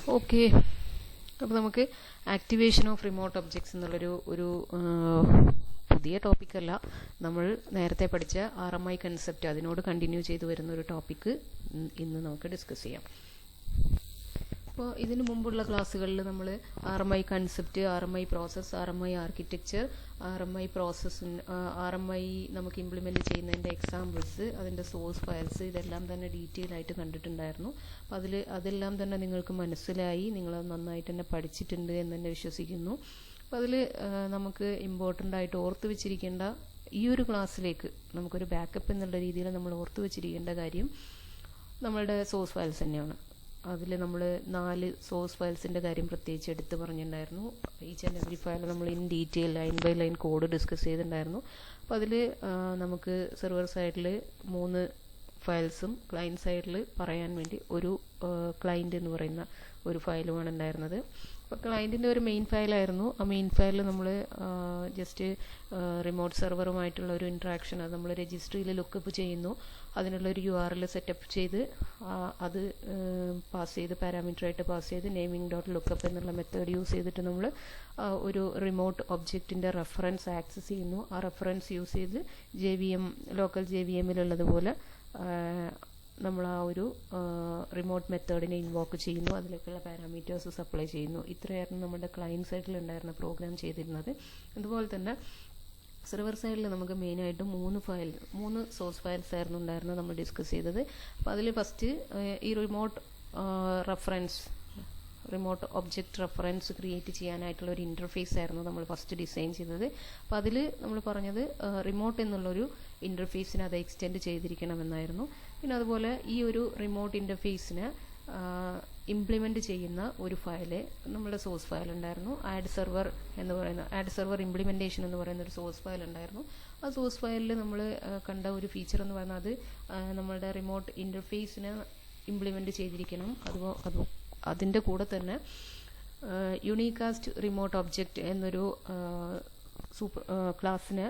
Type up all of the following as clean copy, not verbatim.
Okay, അപ്പോൾ നമുക്ക് activation of remote objects എന്നുള്ളൊരു പുതിയ ടോപ്പിക്കല്ല, നമ്മൾ നേരത്തെ പഠിച്ച RMI കൺസെപ്റ്റ് അതിനോട് കണ്ടിന്യൂ ചെയ്തു വരുന്ന ഒരു ടോപ്പിക്ക് ഇന്ന് നമുക്ക് ഡിസ്കസ് ചെയ്യാം. അപ്പോൾ ഇതിനു മുമ്പുള്ള ക്ലാസ്സുകളിൽ നമ്മൾ RMI concept, RMI process, RMI architecture, RMI RMI നമുക്ക് ഇംപ്ലിമെൻറ്റ് ചെയ്യുന്നതിൻ്റെ എക്സാമ്പിൾസ്, അതിൻ്റെ സോഴ്സ് ഫയൽസ്, ഇതെല്ലാം തന്നെ ഡീറ്റെയിൽ ആയിട്ട് കണ്ടിട്ടുണ്ടായിരുന്നു. അപ്പോൾ അതെല്ലാം തന്നെ നിങ്ങൾക്ക് മനസ്സിലായി, നിങ്ങളത് നന്നായിട്ട് തന്നെ പഠിച്ചിട്ടുണ്ട് എന്ന് തന്നെ വിശ്വസിക്കുന്നു. അപ്പോൾ അതിൽ നമുക്ക് ഇമ്പോർട്ടൻ്റ് ആയിട്ട് ഓർത്ത് വെച്ചിരിക്കേണ്ട ഈ ഒരു ക്ലാസ്സിലേക്ക് നമുക്കൊരു ബാക്കപ്പ് എന്നുള്ള രീതിയിൽ നമ്മൾ ഓർത്ത് വെച്ചിരിക്കേണ്ട കാര്യം നമ്മളുടെ സോഴ്സ് ഫയൽസ് തന്നെയാണ്. അതിൽ നമ്മൾ 4 സോഴ്സ് ഫയൽസിൻ്റെ കാര്യം പ്രത്യേകിച്ച് എടുത്ത് പറഞ്ഞിട്ടുണ്ടായിരുന്നു. ഈച്ച് ആൻഡ് എവറി ഫയൽ നമ്മൾ in detail line by line code discuss ചെയ്തിട്ടുണ്ടായിരുന്നു. അപ്പോൾ അതിൽ നമുക്ക് സെർവർ സൈഡിൽ 3 ഫയൽസും ക്ലയൻറ്റ് സൈഡിൽ പറയാൻ വേണ്ടി ഒരു ക്ലയൻറ്റ് എന്ന് പറയുന്ന ഒരു ഫയലുമാണ് ഉണ്ടായിരുന്നത്. അപ്പോൾ ക്ലയൻറ്റിൻ്റെ ഒരു മെയിൻ ഫയലായിരുന്നു. ആ മെയിൻ ഫയലിൽ നമ്മൾ ജസ്റ്റ് റിമോട്ട് സെർവറുമായിട്ടുള്ള ഒരു ഇൻട്രാക്ഷൻ, അത് നമ്മൾ രജിസ്ട്രിയിൽ ലുക്കപ്പ് ചെയ്യുന്നു, അതിനുള്ളൊരു URL സെറ്റപ്പ് ചെയ്ത് അത് പാസ് ചെയ്ത് പാരാമീറ്ററായിട്ട് പാസ് ചെയ്ത് naming.lookup എന്നുള്ള മെത്തേഡ് യൂസ് ചെയ്തിട്ട് നമ്മൾ ഒരു റിമോട്ട് ഒബ്ജക്റ്റിൻ്റെ റെഫറൻസ് ആക്സസ് ചെയ്യുന്നു. ആ റെഫറൻസ് യൂസ് ചെയ്ത് ലോക്കൽ JVMലുള്ളതുപോലെ നമ്മൾ ആ ഒരു റിമോട്ട് മെത്തേഡിനെ ഇൻവോക്ക് ചെയ്യുന്നു, അതിലേക്കുള്ള പാരാമീറ്റേഴ്സ് സപ്ലൈ ചെയ്യുന്നു. ഇത്രയായിരുന്നു നമ്മുടെ ക്ലയൻറ്റ് സൈഡിൽ ഉണ്ടായിരുന്ന പ്രോഗ്രാം ചെയ്തിരുന്നത്. അതുപോലെ തന്നെ സെർവർ സൈഡിൽ നമുക്ക് മെയിനായിട്ട് 3 സോഴ്സ് ഫയൽസ് ആയിരുന്നു ഉണ്ടായിരുന്നത് നമ്മൾ ഡിസ്കസ് ചെയ്തത്. അപ്പോൾ അതിൽ ഫസ്റ്റ് ഈ റിമോട്ട് ഒബ്ജക്റ്റ് റെഫറൻസ് ക്രിയേറ്റ് ചെയ്യാനായിട്ടുള്ള ഒരു ഇൻ്റർഫേസ് ആയിരുന്നു നമ്മൾ ഫസ്റ്റ് ഡിസൈൻ ചെയ്തത്. അപ്പോൾ അതിൽ നമ്മൾ പറഞ്ഞത് റിമോട്ട് എന്നുള്ളൊരു ഇൻ്റർഫേസിനെ അത് എക്സ്റ്റെൻഡ് ചെയ്തിരിക്കണമെന്നായിരുന്നു. പിന്നെ അതുപോലെ ഈ ഒരു റിമോട്ട് ഇൻ്റർഫേസിനെ ഇംപ്ലിമെൻറ്റ് ചെയ്യുന്ന ഒരു ഫയല് നമ്മുടെ സോഴ്സ് ഫയൽ ഉണ്ടായിരുന്നു. ആഡ് സെർവർ ഇംപ്ലിമെൻറ്റേഷൻ എന്ന് പറയുന്ന ഒരു സോഴ്സ് ഫയൽ ഉണ്ടായിരുന്നു. ആ സോഴ്സ് ഫയലിൽ നമ്മൾ കണ്ട ഒരു ഫീച്ചർ എന്ന് പറഞ്ഞാൽ അത് നമ്മളുടെ റിമോട്ട് ഇൻ്റർഫേസിനെ ഇംപ്ലിമെൻറ്റ് ചെയ്തിരിക്കണം. അതിൻ്റെ കൂടെ തന്നെ യൂണികാസ്റ്റ് റിമോട്ട് ഒബ്ജക്റ്റ് എന്നൊരു ക്ലാസ്സിനെ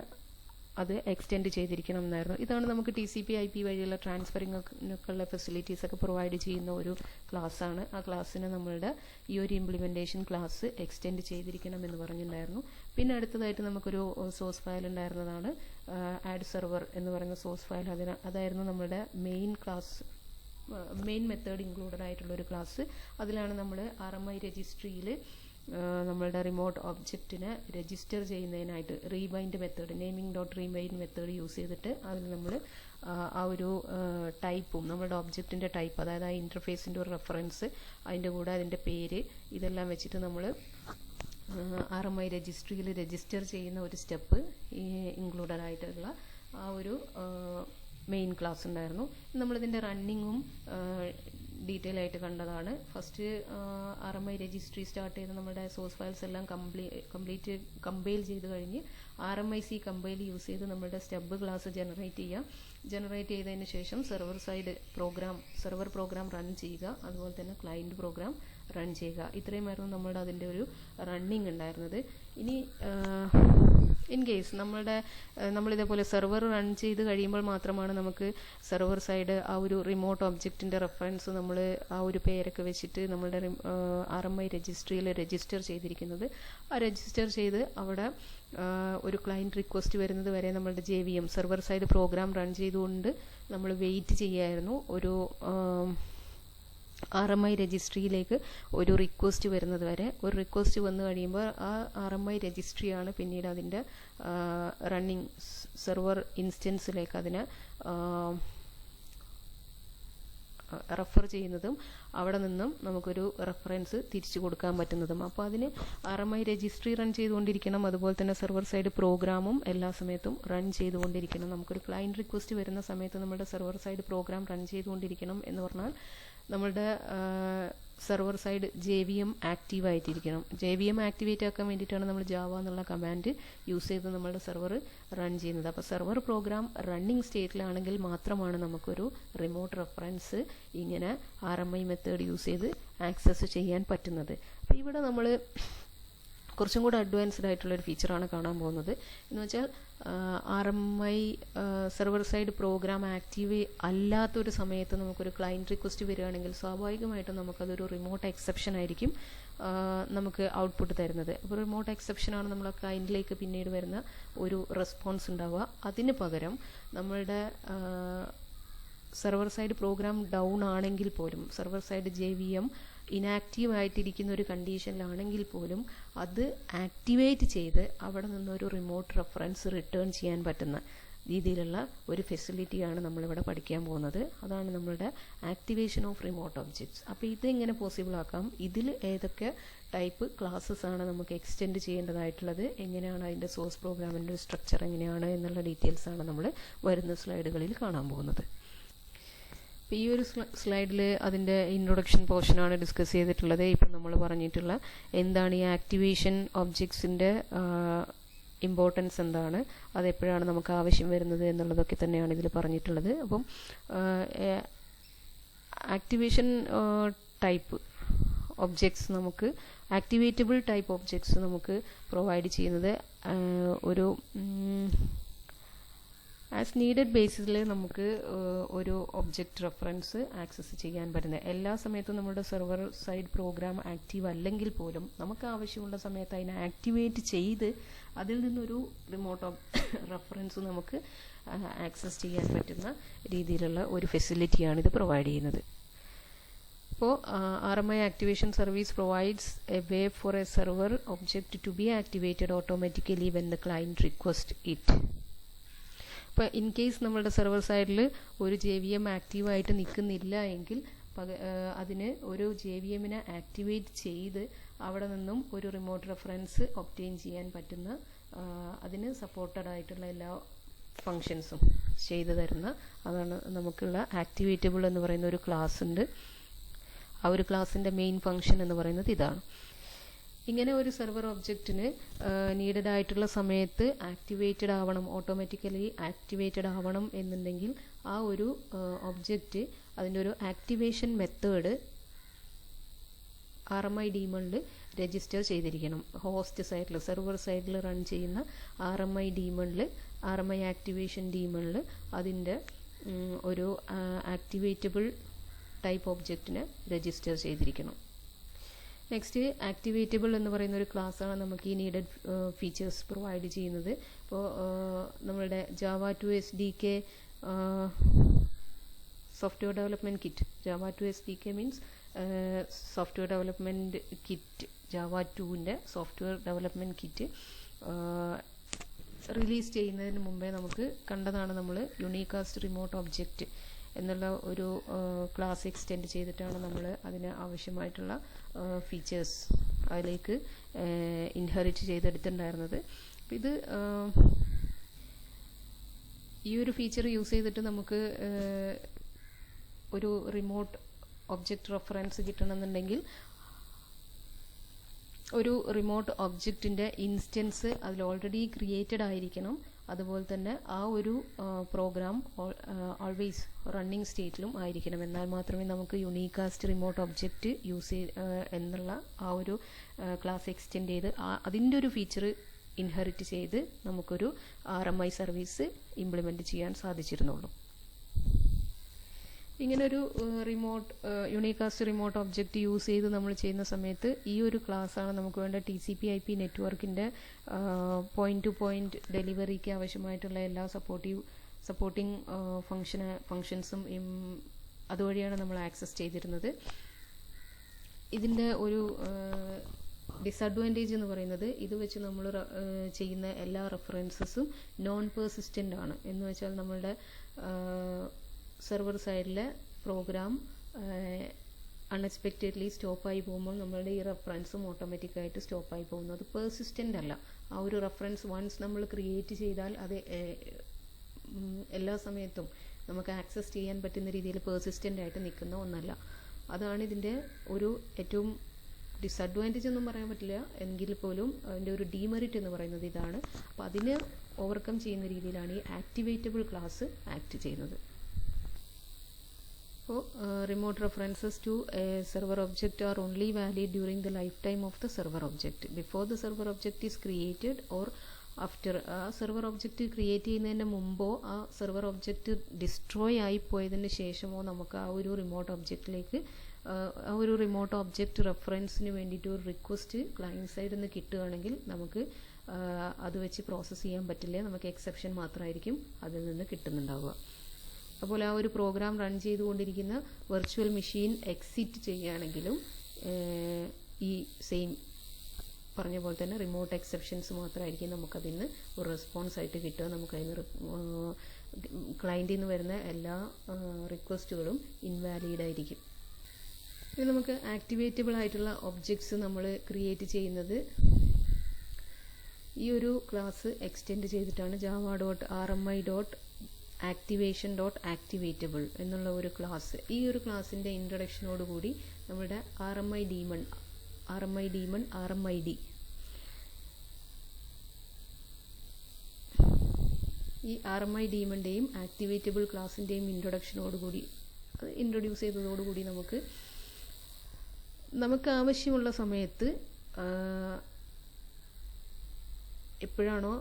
അത് എക്സ്റ്റെൻഡ് ചെയ്തിരിക്കണം എന്നായിരുന്നു. ഇതാണ് നമുക്ക് TCP/IP വഴിയുള്ള ട്രാൻസ്ഫറിങ്ങൊക്കെയുള്ള ഫെസിലിറ്റീസ് ഒക്കെ പ്രൊവൈഡ് ചെയ്യുന്ന ഒരു ക്ലാസ്സാണ്. ആ ക്ലാസ്സിന് നമ്മളുടെ ഈ ഒരു ഇംപ്ലിമെൻറ്റേഷൻ ക്ലാസ് എക്സ്റ്റെൻഡ് ചെയ്തിരിക്കണം എന്ന് പറഞ്ഞിട്ടുണ്ടായിരുന്നു. പിന്നെ അടുത്തതായിട്ട് നമുക്കൊരു സോഴ്സ് ഫയൽ ഉണ്ടായിരുന്നതാണ് ആഡ് സെർവർ എന്ന് പറയുന്ന സോഴ്സ് ഫയൽ. അതായിരുന്നു നമ്മുടെ മെയിൻ മെത്തേഡ് ഇൻക്ലൂഡഡ് ആയിട്ടുള്ളൊരു ക്ലാസ്. അതിലാണ് നമ്മൾ RMI രജിസ്ട്രിയിൽ നമ്മളുടെ റിമോട്ട് ഒബ്ജക്റ്റിനെ രജിസ്റ്റർ ചെയ്യുന്നതിനായിട്ട് rebind method, naming.remind method use ചെയ്തിട്ട് അതിൽ നമ്മൾ ആ ഒരു ടൈപ്പും നമ്മളുടെ ഒബ്ജക്റ്റിൻ്റെ ടൈപ്പ്, അതായത് ആ ഇൻ്റർഫേസിൻ്റെ ഒരു റെഫറൻസ്, അതിൻ്റെ കൂടെ അതിൻ്റെ പേര്, ഇതെല്ലാം വെച്ചിട്ട് നമ്മൾ RMI രജിസ്ട്രിയിൽ രജിസ്റ്റർ ചെയ്യുന്ന ഒരു സ്റ്റെപ്പ് ഇൻക്ലൂഡഡ് ആയിട്ടുള്ള ആ ഒരു മെയിൻ ക്ലാസ് ഉണ്ടായിരുന്നു. നമ്മളിതിൻ്റെ റണ്ണിങ്ങും ഡീറ്റെയിൽ ആയിട്ട് കണ്ടതാണ്. ഫസ്റ്റ് RMI രജിസ്ട്രി സ്റ്റാർട്ട് ചെയ്ത് നമ്മുടെ സോഴ്സ് ഫയൽസ് എല്ലാം കംപ്ലീറ്റ് കമ്പൈൽ ചെയ്ത് കഴിഞ്ഞ് RMIC കമ്പൈൽ യൂസ് ചെയ്ത് നമ്മുടെ സ്റ്റെബ് ക്ലാസ് ജനറേറ്റ് ചെയ്തതിന് ശേഷം സെർവർ പ്രോഗ്രാം റൺ ചെയ്യുക, അതുപോലെ തന്നെ ക്ലയൻറ്റ് പ്രോഗ്രാം റൺ ചെയ്യുക. ഇത്രയുമായിരുന്നു നമ്മുടെ അതിൻ്റെ ഒരു റണ്ണിങ് ഉണ്ടായിരുന്നത്. ഇനി ഇൻ കേസ് നമ്മളിതേപോലെ സെർവർ റൺ ചെയ്ത് കഴിയുമ്പോൾ മാത്രമാണ് നമുക്ക് സെർവർ സൈഡ് ആ ഒരു റിമോട്ട് ഒബ്ജക്റ്റിൻ്റെ റെഫറൻസ് നമ്മൾ ആ ഒരു പേരൊക്കെ വെച്ചിട്ട് നമ്മളുടെ RMI രജിസ്ട്രിയിൽ രജിസ്റ്റർ ചെയ്തിരിക്കുന്നത്. ആ രജിസ്റ്റർ ചെയ്ത് അവിടെ ഒരു ക്ലയൻറ്റ് റിക്വസ്റ്റ് വരുന്നത് വരെ നമ്മളുടെ JVM server side program run ചെയ്തുകൊണ്ട് നമ്മൾ വെയിറ്റ് ചെയ്യായിരുന്നു. ഒരു RMI രജിസ്ട്രിയിലേക്ക് ഒരു റിക്വസ്റ്റ് വരുന്നത് വരെ. ഒരു റിക്വസ്റ്റ് വന്നു കഴിയുമ്പോൾ ആ RMI രജിസ്ട്രിയാണ് പിന്നീട് അതിൻ്റെ റണ്ണിങ് സെർവർ ഇൻസ്റ്റൻസിലേക്ക് അതിനെ റെഫർ ചെയ്യുന്നതും അവിടെ നിന്നും നമുക്കൊരു റെഫറൻസ് തിരിച്ചു കൊടുക്കാൻ പറ്റുന്നതും. അപ്പോൾ അതിന് RMI രജിസ്ട്രി റൺ ചെയ്തുകൊണ്ടിരിക്കണം, അതുപോലെ തന്നെ സെർവർ സൈഡ് പ്രോഗ്രാമും എല്ലാ സമയത്തും റൺ ചെയ്തുകൊണ്ടിരിക്കണം. നമുക്കൊരു ക്ലയൻറ്റ് റിക്വസ്റ്റ് വരുന്ന സമയത്ത് നമ്മുടെ സെർവർ സൈഡ് പ്രോഗ്രാം റൺ ചെയ്തുകൊണ്ടിരിക്കണം എന്ന് പറഞ്ഞാൽ നമ്മളുടെ സെർവർ സൈഡ് JVM ആക്റ്റീവ് ആയിട്ടിരിക്കണം. JVM ആക്ടിവേറ്റ് ആക്കാൻ വേണ്ടിയിട്ടാണ് നമ്മൾ ജാവ എന്നുള്ള കമാൻഡ് യൂസ് ചെയ്ത് നമ്മളുടെ സെർവർ റൺ ചെയ്യുന്നത്. അപ്പോൾ സെർവർ പ്രോഗ്രാം റണ്ണിങ് സ്റ്റേറ്റിലാണെങ്കിൽ മാത്രമാണ് നമുക്കൊരു റിമോട്ട് റെഫറൻസ് ഇങ്ങനെ RMI മെത്തേഡ് യൂസ് ചെയ്ത് ആക്സസ് ചെയ്യാൻ പറ്റുന്നത്. അപ്പോൾ ഇവിടെ നമ്മൾ കുറച്ചും കൂടെ അഡ്വാൻസ്ഡ് ആയിട്ടുള്ളൊരു ഫീച്ചറാണ് കാണാൻ പോകുന്നത്. എന്ന് വെച്ചാൽ RMI server side program active അല്ലാത്തൊരു സമയത്ത് നമുക്കൊരു ക്ലയൻറ്റ് റിക്വസ്റ്റ് വരികയാണെങ്കിൽ സ്വാഭാവികമായിട്ടും നമുക്കതൊരു റിമോട്ട് എക്സെപ്ഷൻ ആയിരിക്കും നമുക്ക് ഔട്ട്പുട്ട് തരുന്നത്. അപ്പോൾ റിമോട്ട് എക്സെപ്ഷനാണ് നമ്മളെ ക്ലയൻറ്റിലേക്ക് പിന്നീട് വരുന്ന ഒരു റെസ്പോൺസ് ഉണ്ടാവുക. അതിന് പകരം നമ്മളുടെ സെർവർ സൈഡ് പ്രോഗ്രാം ഡൗൺ ആണെങ്കിൽ പോലും, സെർവർ സൈഡ് JVM ഇനാക്റ്റീവ് ആയിട്ടിരിക്കുന്ന ഒരു കണ്ടീഷനിലാണെങ്കിൽ പോലും അത് ആക്ടിവേറ്റ് ചെയ്ത് അവിടെ നിന്നൊരു റിമോട്ട് റെഫറൻസ് റിട്ടേൺ ചെയ്യാൻ പറ്റുന്ന രീതിയിലുള്ള ഒരു ഫെസിലിറ്റിയാണ് നമ്മളിവിടെ പഠിക്കാൻ പോകുന്നത്. അതാണ് നമ്മളുടെ ആക്ടിവേഷൻ ഓഫ് റിമോട്ട് ഒബ്ജക്ട്സ്. അപ്പോൾ ഇതെങ്ങനെ പോസിബിൾ ആക്കാം, ഇതിൽ ഏതൊക്കെ ടൈപ്പ് ക്ലാസ്സസ് ആണ് നമുക്ക് എക്സ്റ്റെൻഡ് ചെയ്യേണ്ടതായിട്ടുള്ളത്, എങ്ങനെയാണ് അതിൻ്റെ സോഴ്സ് പ്രോഗ്രാമിൻ്റെ സ്ട്രക്ചർ എങ്ങനെയാണ് എന്നുള്ള ഡീറ്റെയിൽസ് ആണ് നമ്മൾ വരുന്ന സ്ലൈഡുകളിൽ കാണാൻ പോകുന്നത്. ഈ ഒരു സ്ലൈഡിൽ അതിൻ്റെ ഇൻട്രൊഡക്ഷൻ പോർഷനാണ് ഡിസ്കസ് ചെയ്തിട്ടുള്ളത്. ഇപ്പം നമ്മൾ പറഞ്ഞിട്ടുള്ള എന്താണ് ഈ ആക്ടിവേഷൻ ഒബ്ജക്ട്സിൻ്റെ ഇമ്പോർട്ടൻസ് എന്താണ്, അതെപ്പോഴാണ് നമുക്ക് ആവശ്യം വരുന്നത് എന്നുള്ളതൊക്കെ തന്നെയാണ് ഇതിൽ പറഞ്ഞിട്ടുള്ളത്. അപ്പം ആക്ടിവേഷൻ ടൈപ്പ് ഒബ്ജക്ട്സ് നമുക്ക് ആക്ടിവേറ്റബിൾ ടൈപ്പ് ഒബ്ജക്ട്സ് നമുക്ക് പ്രൊവൈഡ് ചെയ്യുന്നത് ഒരു ആസ് നീഡഡ് ബേസിസിൽ നമുക്ക് ഒരു ഒബ്ജക്റ്റ് റെഫറൻസ് ആക്സസ് ചെയ്യാൻ പറ്റുന്നത്. എല്ലാ സമയത്തും നമ്മുടെ സെർവർ സൈഡ് പ്രോഗ്രാം ആക്റ്റീവ് അല്ലെങ്കിൽ പോലും നമുക്ക് ആവശ്യമുള്ള സമയത്ത് അതിനെ ആക്ടിവേറ്റ് ചെയ്ത് അതിൽ നിന്നൊരു റിമോട്ട് റെഫറൻസ് നമുക്ക് ആക്സസ് ചെയ്യാൻ പറ്റുന്ന രീതിയിലുള്ള ഒരു ഫെസിലിറ്റിയാണ് ഇത് പ്രൊവൈഡ് ചെയ്യുന്നത്. അപ്പോൾ RMI activation service provides a way for a server object to be activated automatically when the client request it. ഇപ്പോൾ ഇൻ കേസ് നമ്മളുടെ സെർവർ സൈഡിൽ ഒരു JVM ആക്റ്റീവായിട്ട് നിൽക്കുന്നില്ല എങ്കിൽ അതിന് ഒരു JVMനെ ആക്ടിവേറ്റ് ചെയ്ത് അവിടെ നിന്നും ഒരു റിമോട്ട് റെഫറൻസ് ഒബ്റ്റെയിൻ ചെയ്യാൻ പറ്റുന്ന, അതിന് സപ്പോർട്ടഡ് ആയിട്ടുള്ള എല്ലാ ഫങ്ഷൻസും ചെയ്തു തരുന്ന, അതാണ് നമുക്കുള്ള ആക്ടിവേറ്റബിൾ എന്ന് പറയുന്ന ഒരു ക്ലാസ് ഉണ്ട്. ആ ഒരു ക്ലാസ്സിൻ്റെ മെയിൻ ഫങ്ഷൻ എന്ന് പറയുന്നത് ഇതാണ്. ഇങ്ങനെ ഒരു സെർവർ ഒബ്ജക്റ്റിന് നീഡഡ് ആയിട്ടുള്ള സമയത്ത് ആക്ടിവേറ്റഡ് ആവണം, ഓട്ടോമാറ്റിക്കലി ആക്ടിവേറ്റഡ് ആവണം എന്നുണ്ടെങ്കിൽ ആ ഒരു ഒബ്ജക്റ്റ് അതിൻ്റെ ഒരു ആക്ടിവേഷൻ മെത്തേഡ് RMI ഡീമണിൽ രജിസ്റ്റർ ചെയ്തിരിക്കണം. ഹോസ്റ്റ് സൈഡിൽ, സെർവർ സൈഡിൽ റൺ ചെയ്യുന്ന RMI ഡീമണിൽ, RMI ആക്ടിവേഷൻ ഡീമണിൽ അതിൻ്റെ ഒരു ആക്ടിവേറ്റബിൾ ടൈപ്പ് ഒബ്ജക്റ്റിനെ രജിസ്റ്റർ ചെയ്തിരിക്കണം. നെക്സ്റ്റ് ആക്ടിവേറ്റബിൾ എന്ന് പറയുന്ന ഒരു ക്ലാസ്സാണ് നമുക്ക് ഈ നീഡഡ് ഫീച്ചേഴ്സ് പ്രൊവൈഡ് ചെയ്യുന്നത്. ഇപ്പോൾ നമ്മളുടെ Java 2 SDK software development kit, Java 2 SDK means software development kit, Java 2ൻ്റെ സോഫ്റ്റ്വെയർ ഡെവലപ്മെൻറ്റ് കിറ്റ് റിലീസ് ചെയ്യുന്നതിന് മുമ്പേ നമുക്ക് കണ്ടതാണ് നമ്മൾ യൂണീകാസ്റ്റ് റിമോട്ട് ഒബ്ജക്റ്റ് എന്നുള്ള ഒരു ക്ലാസ് എക്സ്റ്റെൻഡ് ചെയ്തിട്ടാണ് നമ്മൾ അതിന് ആവശ്യമായിട്ടുള്ള ഫീച്ചേഴ്സ് അതിലേക്ക് ഇൻഹെറിറ്റ് ചെയ്തെടുത്തിട്ടുണ്ടായിരുന്നത്. അപ്പോൾ ഇത് ഈ ഒരു ഫീച്ചർ യൂസ് ചെയ്തിട്ട് നമുക്ക് ഒരു റിമോട്ട് ഒബ്ജക്റ്റ് റെഫറൻസ് കിട്ടണമെന്നുണ്ടെങ്കിൽ ഒരു റിമോട്ട് ഒബ്ജക്റ്റിൻ്റെ ഇൻസ്റ്റൻസ് അതിൽ ഓൾറെഡി ക്രിയേറ്റഡ് ആയിരിക്കണം. അതുപോലെ തന്നെ ആ ഒരു പ്രോഗ്രാം ഓൾവേസ് റണ്ണിങ് സ്റ്റേറ്റിലും ആയിരിക്കണം. എന്നാൽ മാത്രമേ നമുക്ക് യൂണീകാസ്റ്റ് റിമോട്ട് ഒബ്ജക്റ്റ് യൂസ് എന്നുള്ള ആ ഒരു ക്ലാസ് എക്സ്റ്റെൻഡ് ചെയ്ത് അതിൻ്റെ ഒരു ഫീച്ചർ ഇൻഹെറിറ്റ് ചെയ്ത് നമുക്കൊരു RMI സർവീസ് ഇംപ്ലിമെൻറ്റ് ചെയ്യാൻ സാധിച്ചിരുന്നുള്ളൂ. ഇങ്ങനൊരു യൂണീകാസ്റ്റ് റിമോട്ട് ഒബ്ജക്റ്റ് യൂസ് ചെയ്ത് നമ്മൾ ചെയ്യുന്ന സമയത്ത് ഈ ഒരു ക്ലാസ്സാണ് നമുക്ക് വേണ്ട TCP/IP നെറ്റ്വർക്കിൻ്റെ പോയിന്റ് ടു പോയിന്റ് ഡെലിവറിക്ക് ആവശ്യമായിട്ടുള്ള എല്ലാ സപ്പോർട്ടിംഗ് ഫങ്ഷൻസും അതുവഴിയാണ് നമ്മൾ ആക്സസ് ചെയ്തിരുന്നത്. ഇതിൻ്റെ ഒരു ഡിസഡ്വാൻറ്റേജ് എന്ന് പറയുന്നത് ഇത് വെച്ച് നമ്മൾ ചെയ്യുന്ന എല്ലാ റെഫറൻസസും നോൺ പെർസിസ്റ്റൻ്റ് ആണ്. എന്ന് വെച്ചാൽ നമ്മളുടെ സെർവർ സൈഡിലെ പ്രോഗ്രാം അൺഎക്സ്പെക്റ്റഡ്ലി സ്റ്റോപ്പായി പോകുമ്പോൾ നമ്മളുടെ ഈ റെഫറൻസും ഓട്ടോമാറ്റിക്കായിട്ട് സ്റ്റോപ്പായി പോകുന്നു. അത് പെർസിസ്റ്റൻ്റ് അല്ല. ആ ഒരു റെഫറൻസ് വൺസ് നമ്മൾ ക്രിയേറ്റ് ചെയ്താൽ അത് എല്ലാ സമയത്തും നമുക്ക് ആക്സസ് ചെയ്യാൻ പറ്റുന്ന രീതിയിൽ പെർസിസ്റ്റൻ്റ് ആയിട്ട് നിൽക്കുന്ന ഒന്നല്ല. അതാണ് ഇതിൻ്റെ ഒരു ഏറ്റവും ഡിസഡ്വാൻറ്റേജ് ഒന്നും പറയാൻ പറ്റില്ല, എങ്കിൽ പോലും അതിൻ്റെ ഒരു ഡീമെറിറ്റ് എന്ന് പറയുന്നത് ഇതാണ്. അപ്പോൾ അതിനെ ഓവർകം ചെയ്യുന്ന രീതിയിലാണ് ഈ ആക്ടിവേറ്റബിൾ ക്ലാസ് ആക്ട് ചെയ്യുന്നത്. അപ്പോൾ remote references to a server object are only valid during the lifetime of the server object before the server object is created or after. ആ സെർവർ ഒബ്ജക്റ്റ് ക്രിയേറ്റ് ചെയ്യുന്നതിന് മുമ്പോ ആ server object destroy ആയി പോയതിന് ശേഷമോ നമുക്ക് ആ ഒരു റിമോട്ട് ഒബ്ജക്റ്റിലേക്ക് ആ ഒരു റിമോട്ട് ഒബ്ജക്റ്റ് റെഫറൻസിന് വേണ്ടിയിട്ട് ഒരു റിക്വസ്റ്റ് ക്ലയൻറ്റ് സൈഡിൽ നിന്ന് കിട്ടുകയാണെങ്കിൽ നമുക്ക് അത് വെച്ച് പ്രോസസ്സ് ചെയ്യാൻ പറ്റില്ല. നമുക്ക് എക്സെപ്ഷൻ മാത്രമായിരിക്കും അതിൽ നിന്ന് കിട്ടുന്നുണ്ടാവുക. അതുപോലെ ആ ഒരു പ്രോഗ്രാം റൺ ചെയ്തുകൊണ്ടിരിക്കുന്ന വെർച്വൽ മെഷീൻ എക്സിറ്റ് ചെയ്യുകയാണെങ്കിലും ഈ സെയിം പറഞ്ഞ പോലെ തന്നെ റിമോട്ട് എക്സെപ്ഷൻസ് മാത്രമായിരിക്കും നമുക്കതിന് ഒരു റെസ്പോൺസ് ആയിട്ട് കിട്ടുക. നമുക്കതിന് ക്ലയൻറ്റിൽ നിന്ന് വരുന്ന എല്ലാ റിക്വസ്റ്റുകളും ഇൻവാലിഡ് ആയിരിക്കും. ഇനി നമുക്ക് ആക്ടിവേറ്റബിൾ ആയിട്ടുള്ള ഒബ്ജക്ട്സ് നമ്മൾ ക്രിയേറ്റ് ചെയ്യുന്നത് ഈ ഒരു ക്ലാസ് എക്സ്റ്റെൻഡ് ചെയ്തിട്ടാണ്. java.rmi.activation.activatable എന്നുള്ള ഒരു ക്ലാസ്. ഈ ഒരു ക്ലാസ്സിൻ്റെ ഇൻട്രൊഡക്ഷനോടുകൂടി നമ്മുടെ RMI ഡീമൺ RMID ഈ RMI ഡീമൻ്റെയും ആക്ടിവേറ്റബിൾ ക്ലാസ്സിൻ്റെയും ഇൻട്രൊഡ്യൂസ് ചെയ്തതോടുകൂടി നമുക്ക് ആവശ്യമുള്ള സമയത്ത് എപ്പോഴാണോ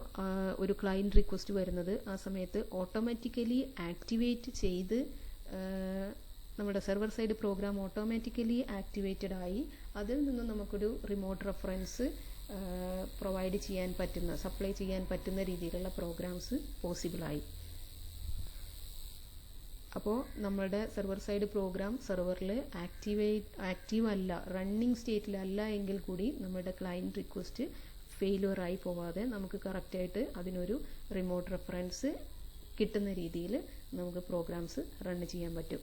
ഒരു ക്ലയൻറ്റ് റിക്വസ്റ്റ് വരുന്നത് ആ സമയത്ത് ഓട്ടോമാറ്റിക്കലി ആക്ടിവേറ്റ് ചെയ്ത് നമ്മുടെ server side program automatically activated ആയി അതിൽ നിന്ന് നമുക്കൊരു റിമോട്ട് റെഫറൻസ് പ്രൊവൈഡ് ചെയ്യാൻ പറ്റുന്ന സപ്ലൈ ചെയ്യാൻ പറ്റുന്ന രീതിയിലുള്ള പ്രോഗ്രാംസ് പോസിബിളായി. അപ്പോൾ നമ്മളുടെ സെർവർ സൈഡ് പ്രോഗ്രാം സെർവറിൽ ആക്റ്റീവ് അല്ല, റണ്ണിങ് സ്റ്റേറ്റിലല്ല എങ്കിൽ കൂടി നമ്മുടെ ക്ലയൻറ്റ് റിക്വസ്റ്റ് ഫെയിലുവറായി പോവാതെ നമുക്ക് കറക്റ്റായിട്ട് അതിനൊരു റിമോട്ട് റെഫറൻസ് കിട്ടുന്ന രീതിയിൽ നമുക്ക് പ്രോഗ്രാംസ് റൺ ചെയ്യാൻ പറ്റും.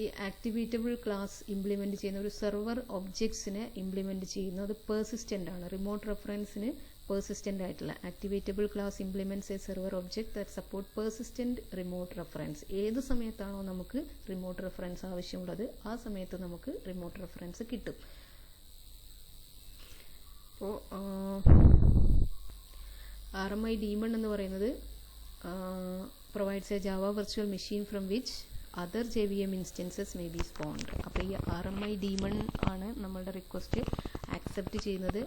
ഈ ആക്ടിവേറ്റബിൾ ക്ലാസ് ഇംപ്ലിമെൻറ്റ് ചെയ്യുന്ന ഒരു സെർവർ ഒബ്ജക്ട്സിനെ ഇംപ്ലിമെൻറ്റ് ചെയ്യുന്നത് അത് പെർസിസ്റ്റൻ്റ് ആണ്. റിമോട്ട് റെഫറൻസിന് പെർസിസ്റ്റൻ്റ് ആയിട്ടുള്ള activatable class implements a server object that support persistent remote reference. ഏത് സമയത്താണോ നമുക്ക് റിമോട്ട് റെഫറൻസ് ആവശ്യമുള്ളത് ആ സമയത്ത് നമുക്ക് റിമോട്ട് റെഫറൻസ് കിട്ടും. അപ്പോൾ RMI ഡീമൺ എന്ന് പറയുന്നത് provides a Java virtual machine from which other JVM instances may be spawned. അപ്പോൾ ഈ RMI ഡീമൺ ആണ് നമ്മളുടെ റിക്വസ്റ്റ് ആക്സെപ്റ്റ് ചെയ്യുന്നത്.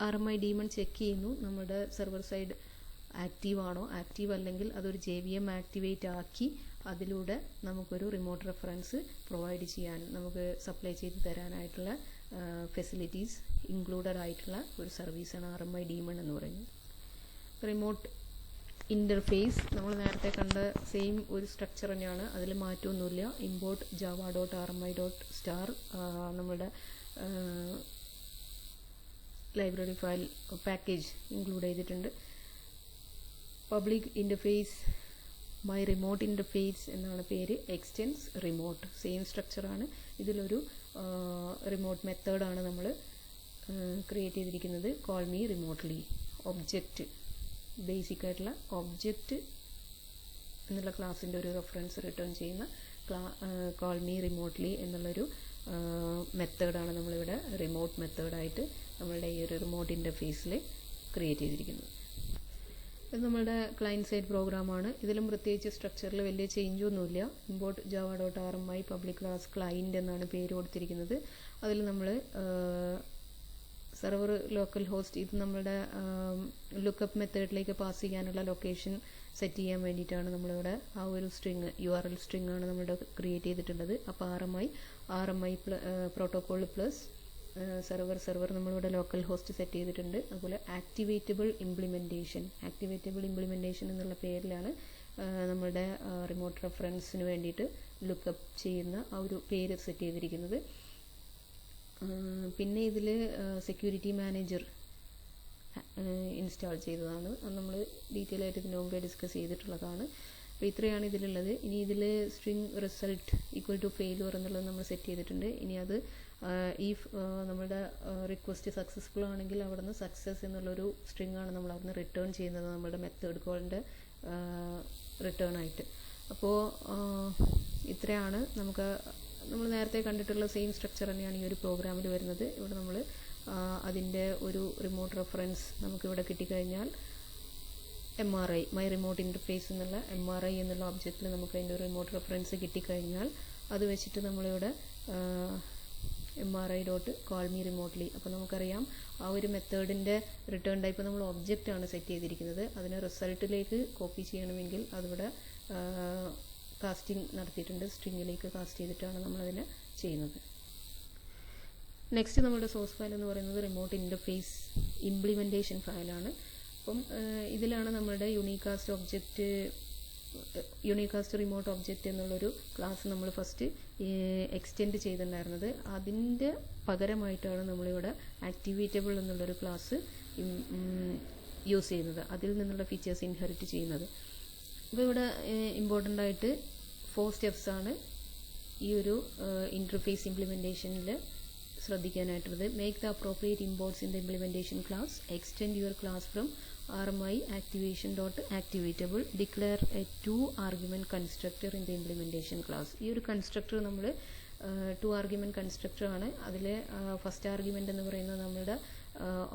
RMI ഡീമൺ ചെക്ക് ചെയ്യുന്നു നമ്മുടെ സെർവർ സൈഡ് ആക്റ്റീവ് ആണോ, ആക്റ്റീവ് അല്ലെങ്കിൽ അതൊരു JVM ആക്ടിവേറ്റ് ആക്കി അതിലൂടെ നമുക്കൊരു റിമോട്ട് റെഫറൻസ് പ്രൊവൈഡ് ചെയ്യാൻ നമുക്ക് സപ്ലൈ ചെയ്ത് തരാനായിട്ടുള്ള ഫെസിലിറ്റീസ് ഇൻക്ലൂഡഡ് ആയിട്ടുള്ള ഒരു സർവീസാണ് RMI ഡീമൺ എന്ന് പറയുന്നത്. റിമോട്ട് ഇൻ്റർഫേസ് നമ്മൾ നേരത്തെ കണ്ട സെയിം ഒരു സ്ട്രക്ചർ തന്നെയാണ്, അതിൽ മാറ്റമൊന്നുമില്ല. ഇമ്പോർട്ട് java.rmi.star നമ്മുടെ ലൈബ്രറി ഫയൽ പാക്കേജ് ഇൻക്ലൂഡ് ചെയ്തിട്ടുണ്ട്. Public interface my remote interface എന്നാണ് പേര്. എക്സ്റ്റെൻസ് റിമോട്ട് സെയിം സ്ട്രക്ചറാണ്. ഇതിലൊരു റിമോട്ട് മെത്തേഡാണ് നമ്മൾ ക്രിയേറ്റ് ചെയ്തിരിക്കുന്നത്. Call me remotely object, basic ആയിട്ടുള്ള ഒബ്ജക്റ്റ് എന്നുള്ള ക്ലാസ്സിൻ്റെ ഒരു റെഫറൻസ് റിട്ടേൺ ചെയ്യുന്ന കോൾ മീ റിമോട്ട്ലി എന്നുള്ളൊരു മെത്തേഡാണ് നമ്മളിവിടെ റിമോട്ട് മെത്തേഡായിട്ട് നമ്മളുടെ ഈ ഒരു റിമോട്ട് ഇൻ്റർഫേസിൽ ക്രിയേറ്റ് ചെയ്തിരിക്കുന്നത്. ഇത് നമ്മളുടെ ക്ലയൻറ്റ് സൈഡ് പ്രോഗ്രാമാണ്. ഇതിലും പ്രത്യേകിച്ച് സ്ട്രക്ചറിൽ വലിയ ചേഞ്ചൊന്നുമില്ല. Import java.rmi public class client എന്നാണ് പേര് കൊടുത്തിരിക്കുന്നത്. അതിൽ നമ്മൾ സെർവർ ലോക്കൽ ഹോസ്റ്റ് ഇത് നമ്മുടെ ലുക്കപ്പ് മെത്തേഡിലേക്ക് പാസ് ചെയ്യാനുള്ള ലൊക്കേഷൻ സെറ്റ് ചെയ്യാൻ വേണ്ടിയിട്ടാണ് നമ്മളിവിടെ ആ ഒരു സ്ട്രിങ് URL സ്ട്രിങ് ആണ് നമ്മളിവിടെ ക്രിയേറ്റ് ചെയ്തിട്ടുള്ളത്. അപ്പോൾ RMI പ്രോട്ടോക്കോൾ പ്ലസ് സെർവർ നമ്മളിവിടെ ലോക്കൽ ഹോസ്റ്റ് സെറ്റ് ചെയ്തിട്ടുണ്ട്. അതുപോലെ ആക്ടിവേറ്റബിൾ ഇംപ്ലിമെൻറ്റേഷൻ എന്നുള്ള പേരിലാണ് നമ്മളുടെ റിമോട്ട് റെഫറൻസിന് വേണ്ടിയിട്ട് ലുക്കപ്പ് ചെയ്യുന്ന ആ ഒരു പേര് സെറ്റ് ചെയ്തിരിക്കുന്നത്. പിന്നെ ഇതിൽ സെക്യൂരിറ്റി മാനേജർ ഇൻസ്റ്റാൾ ചെയ്തതാണ്. അത് നമ്മൾ ഡീറ്റെയിൽ ആയിട്ട് ഇതിനു മുമ്പേ ഡിസ്കസ് ചെയ്തിട്ടുള്ളതാണ്. അപ്പോൾ ഇത്രയാണ് ഇതിലുള്ളത്. ഇനി ഇതിൽ string result equal to failure എന്നുള്ളത് നമ്മൾ സെറ്റ് ചെയ്തിട്ടുണ്ട്. ഇനി അത് നമ്മുടെ റിക്വസ്റ്റ് സക്സസ്ഫുൾ ആണെങ്കിൽ അവിടെ നിന്ന് സക്സസ് എന്നുള്ളൊരു സ്ട്രിങ് ആണ് നമ്മൾ അവിടെ നിന്ന് റിട്ടേൺ ചെയ്യുന്നത് നമ്മുടെ മെത്തേഡ് കോളിൻ്റെ റിട്ടേൺ ആയിട്ട്. അപ്പോൾ ഇത്രയാണ് നമ്മൾ നേരത്തെ കണ്ടിട്ടുള്ള സെയിം സ്ട്രക്ചർ തന്നെയാണ് ഈ ഒരു പ്രോഗ്രാമിൽ വരുന്നത്. ഇവിടെ നമ്മൾ അതിൻ്റെ ഒരു റിമോട്ട് റെഫറൻസ് നമുക്കിവിടെ കിട്ടിക്കഴിഞ്ഞാൽ MRI മൈ റിമോട്ട് ഇൻ്റർഫേസ് എന്നുള്ള MRI എന്നുള്ള ഒബ്ജക്റ്റിൽ നമുക്ക് അതിൻ്റെ ഒരു റിമോട്ട് റെഫറൻസ് കിട്ടിക്കഴിഞ്ഞാൽ അത് വെച്ചിട്ട് നമ്മളിവിടെ MRI.CallMeRemotely അപ്പോൾ നമുക്കറിയാം ആ ഒരു മെത്തേഡിൻ്റെ റിട്ടേൺ ടൈപ്പ് നമ്മൾ ഒബ്ജക്റ്റാണ് സെറ്റ് ചെയ്തിരിക്കുന്നത്. അതിനെ റിസൾട്ടിലേക്ക് കോപ്പി ചെയ്യണമെങ്കിൽ അതിവിടെ കാസ്റ്റിംഗ് നടത്തിയിട്ടുണ്ട്, സ്ട്രിങ്ങിലേക്ക് കാസ്റ്റ് ചെയ്തിട്ടാണ് നമ്മളതിനെ ചെയ്യുന്നത്. നെക്സ്റ്റ് നമ്മുടെ സോഴ്സ് ഫയൽ എന്ന് പറയുന്നത് റിമോട്ട് ഇൻ്റർഫേസ് ഇംപ്ലിമെൻറ്റേഷൻ ഫയലാണ്. അപ്പം ഇതിലാണ് നമ്മുടെ യൂണികാസ്റ്റ് റിമോട്ട് ഒബ്ജക്റ്റ് എന്നുള്ളൊരു ക്ലാസ് നമ്മൾ ഫസ്റ്റ് എക്സ്റ്റെൻഡ് ചെയ്തിട്ടുണ്ടായിരുന്നത്. അതിൻ്റെ പകരമായിട്ടാണ് നമ്മളിവിടെ ആക്ടിവേറ്റബിൾ എന്നുള്ളൊരു ക്ലാസ് യൂസ് ചെയ്യുന്നത്, അതിൽ നിന്നുള്ള ഫീച്ചേഴ്സ് ഇൻഹെറിറ്റ് ചെയ്യുന്നത്. അപ്പോൾ ഇവിടെ ഇമ്പോർട്ടൻ്റ് ആയിട്ട് 4 സ്റ്റെപ്സ് ആണ് ഈ ഒരു ഇൻ്റർഫേസ് ഇംപ്ലിമെൻറ്റേഷനിൽ ശ്രദ്ധിക്കാനായിട്ടുള്ളത്. Make the appropriate imports in the implementation class, extend your class from RMI activation.activatable, declare a 2 argument constructor in the implementation class. ഈ ഒരു കൺസ്ട്രക്ടർ നമ്മൾ 2 argument constructor ആണ്. അതിൽ ഫസ്റ്റ് ആർഗ്യുമെൻ്റ് എന്ന് പറയുന്നത് നമ്മുടെ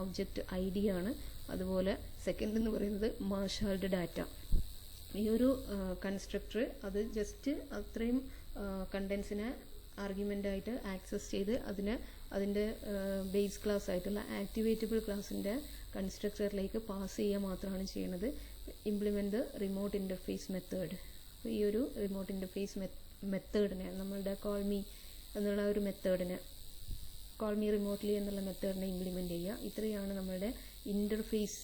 ഒബ്ജക്റ്റ് ID ആണ്. അതുപോലെ സെക്കൻഡ് എന്ന് പറയുന്നത് മാർഷാൽഡ് ഡാറ്റ. ഈ ഒരു കൺസ്ട്രക്ടർ അത് ജസ്റ്റ് അത്രയും കണ്ടൻസിനെ ആർഗ്യുമെൻ്റായിട്ട് ആക്സസ് ചെയ്ത് അതിൻ്റെ ബേസ് ക്ലാസ് ആയിട്ടുള്ള ആക്ടിവേറ്റബിൾ ക്ലാസ്സിൻ്റെ കൺസ്ട്രക്ടറിലേക്ക് പാസ് ചെയ്യുക മാത്രമാണ് ചെയ്യുന്നത്. Implement the remote interface method. അപ്പോൾ ഈ ഒരു റിമോട്ട് ഇൻ്റർഫേസ് മെത്തേഡിനെ നമ്മളുടെ കോൾമി എന്നുള്ള ഒരു മെത്തേഡിനെ കോൾമി റിമോട്ട്ലി എന്നുള്ള മെത്തേഡിനെ ഇംപ്ലിമെൻ്റ് ചെയ്യുക. ഇത്രയാണ് നമ്മളുടെ ഇൻ്റർഫേസ്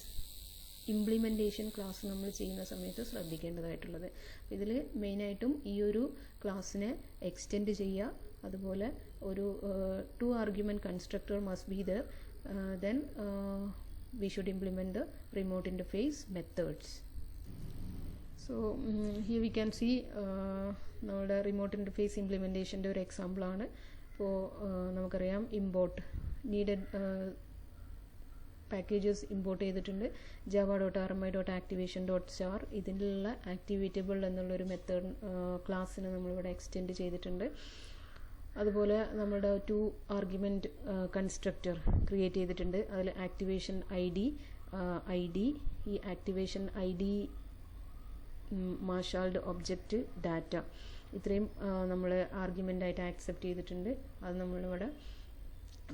ഇംപ്ലിമെൻറ്റേഷൻ ക്ലാസ് നമ്മൾ ചെയ്യുന്ന സമയത്ത് ശ്രദ്ധിക്കേണ്ടതായിട്ടുള്ളത്. ഇതിൽ മെയിനായിട്ടും ഈ ഒരു ക്ലാസ്സിനെ എക്സ്റ്റെൻഡ് ചെയ്യുക, അതുപോലെ ഒരു 2 argument constructor must be there, then we should implement the remote interface methods. So here we can see നമ്മുടെ റിമോട്ട് ഇൻ്റർഫേസ് ഇംപ്ലിമെൻറ്റേഷൻ്റെ ഒരു എക്സാമ്പിൾ ആണ്. അപ്പോൾ നമുക്കറിയാം ഇമ്പോർട്ട് നീഡഡ് പാക്കേജസ് ഇമ്പോർട്ട് ചെയ്തിട്ടുണ്ട്. java.rmi.activation.char ഇതിലുള്ള ആക്ടിവേറ്റബിൾ എന്നുള്ളൊരു മെത്തേഡ് ക്ലാസ്സിന് നമ്മളിവിടെ എക്സ്റ്റെൻഡ് ചെയ്തിട്ടുണ്ട്. അതുപോലെ നമ്മുടെ 2 argument കൺസ്ട്രക്ടർ ക്രിയേറ്റ് ചെയ്തിട്ടുണ്ട്. അതിൽ ആക്ടിവേഷൻ ID ഈ activation ID marshalled object data ഇത്രയും നമ്മൾ ആർഗ്യുമെൻ്റായിട്ട് ആക്സെപ്റ്റ് ചെയ്തിട്ടുണ്ട്. അത് നമ്മളിവിടെ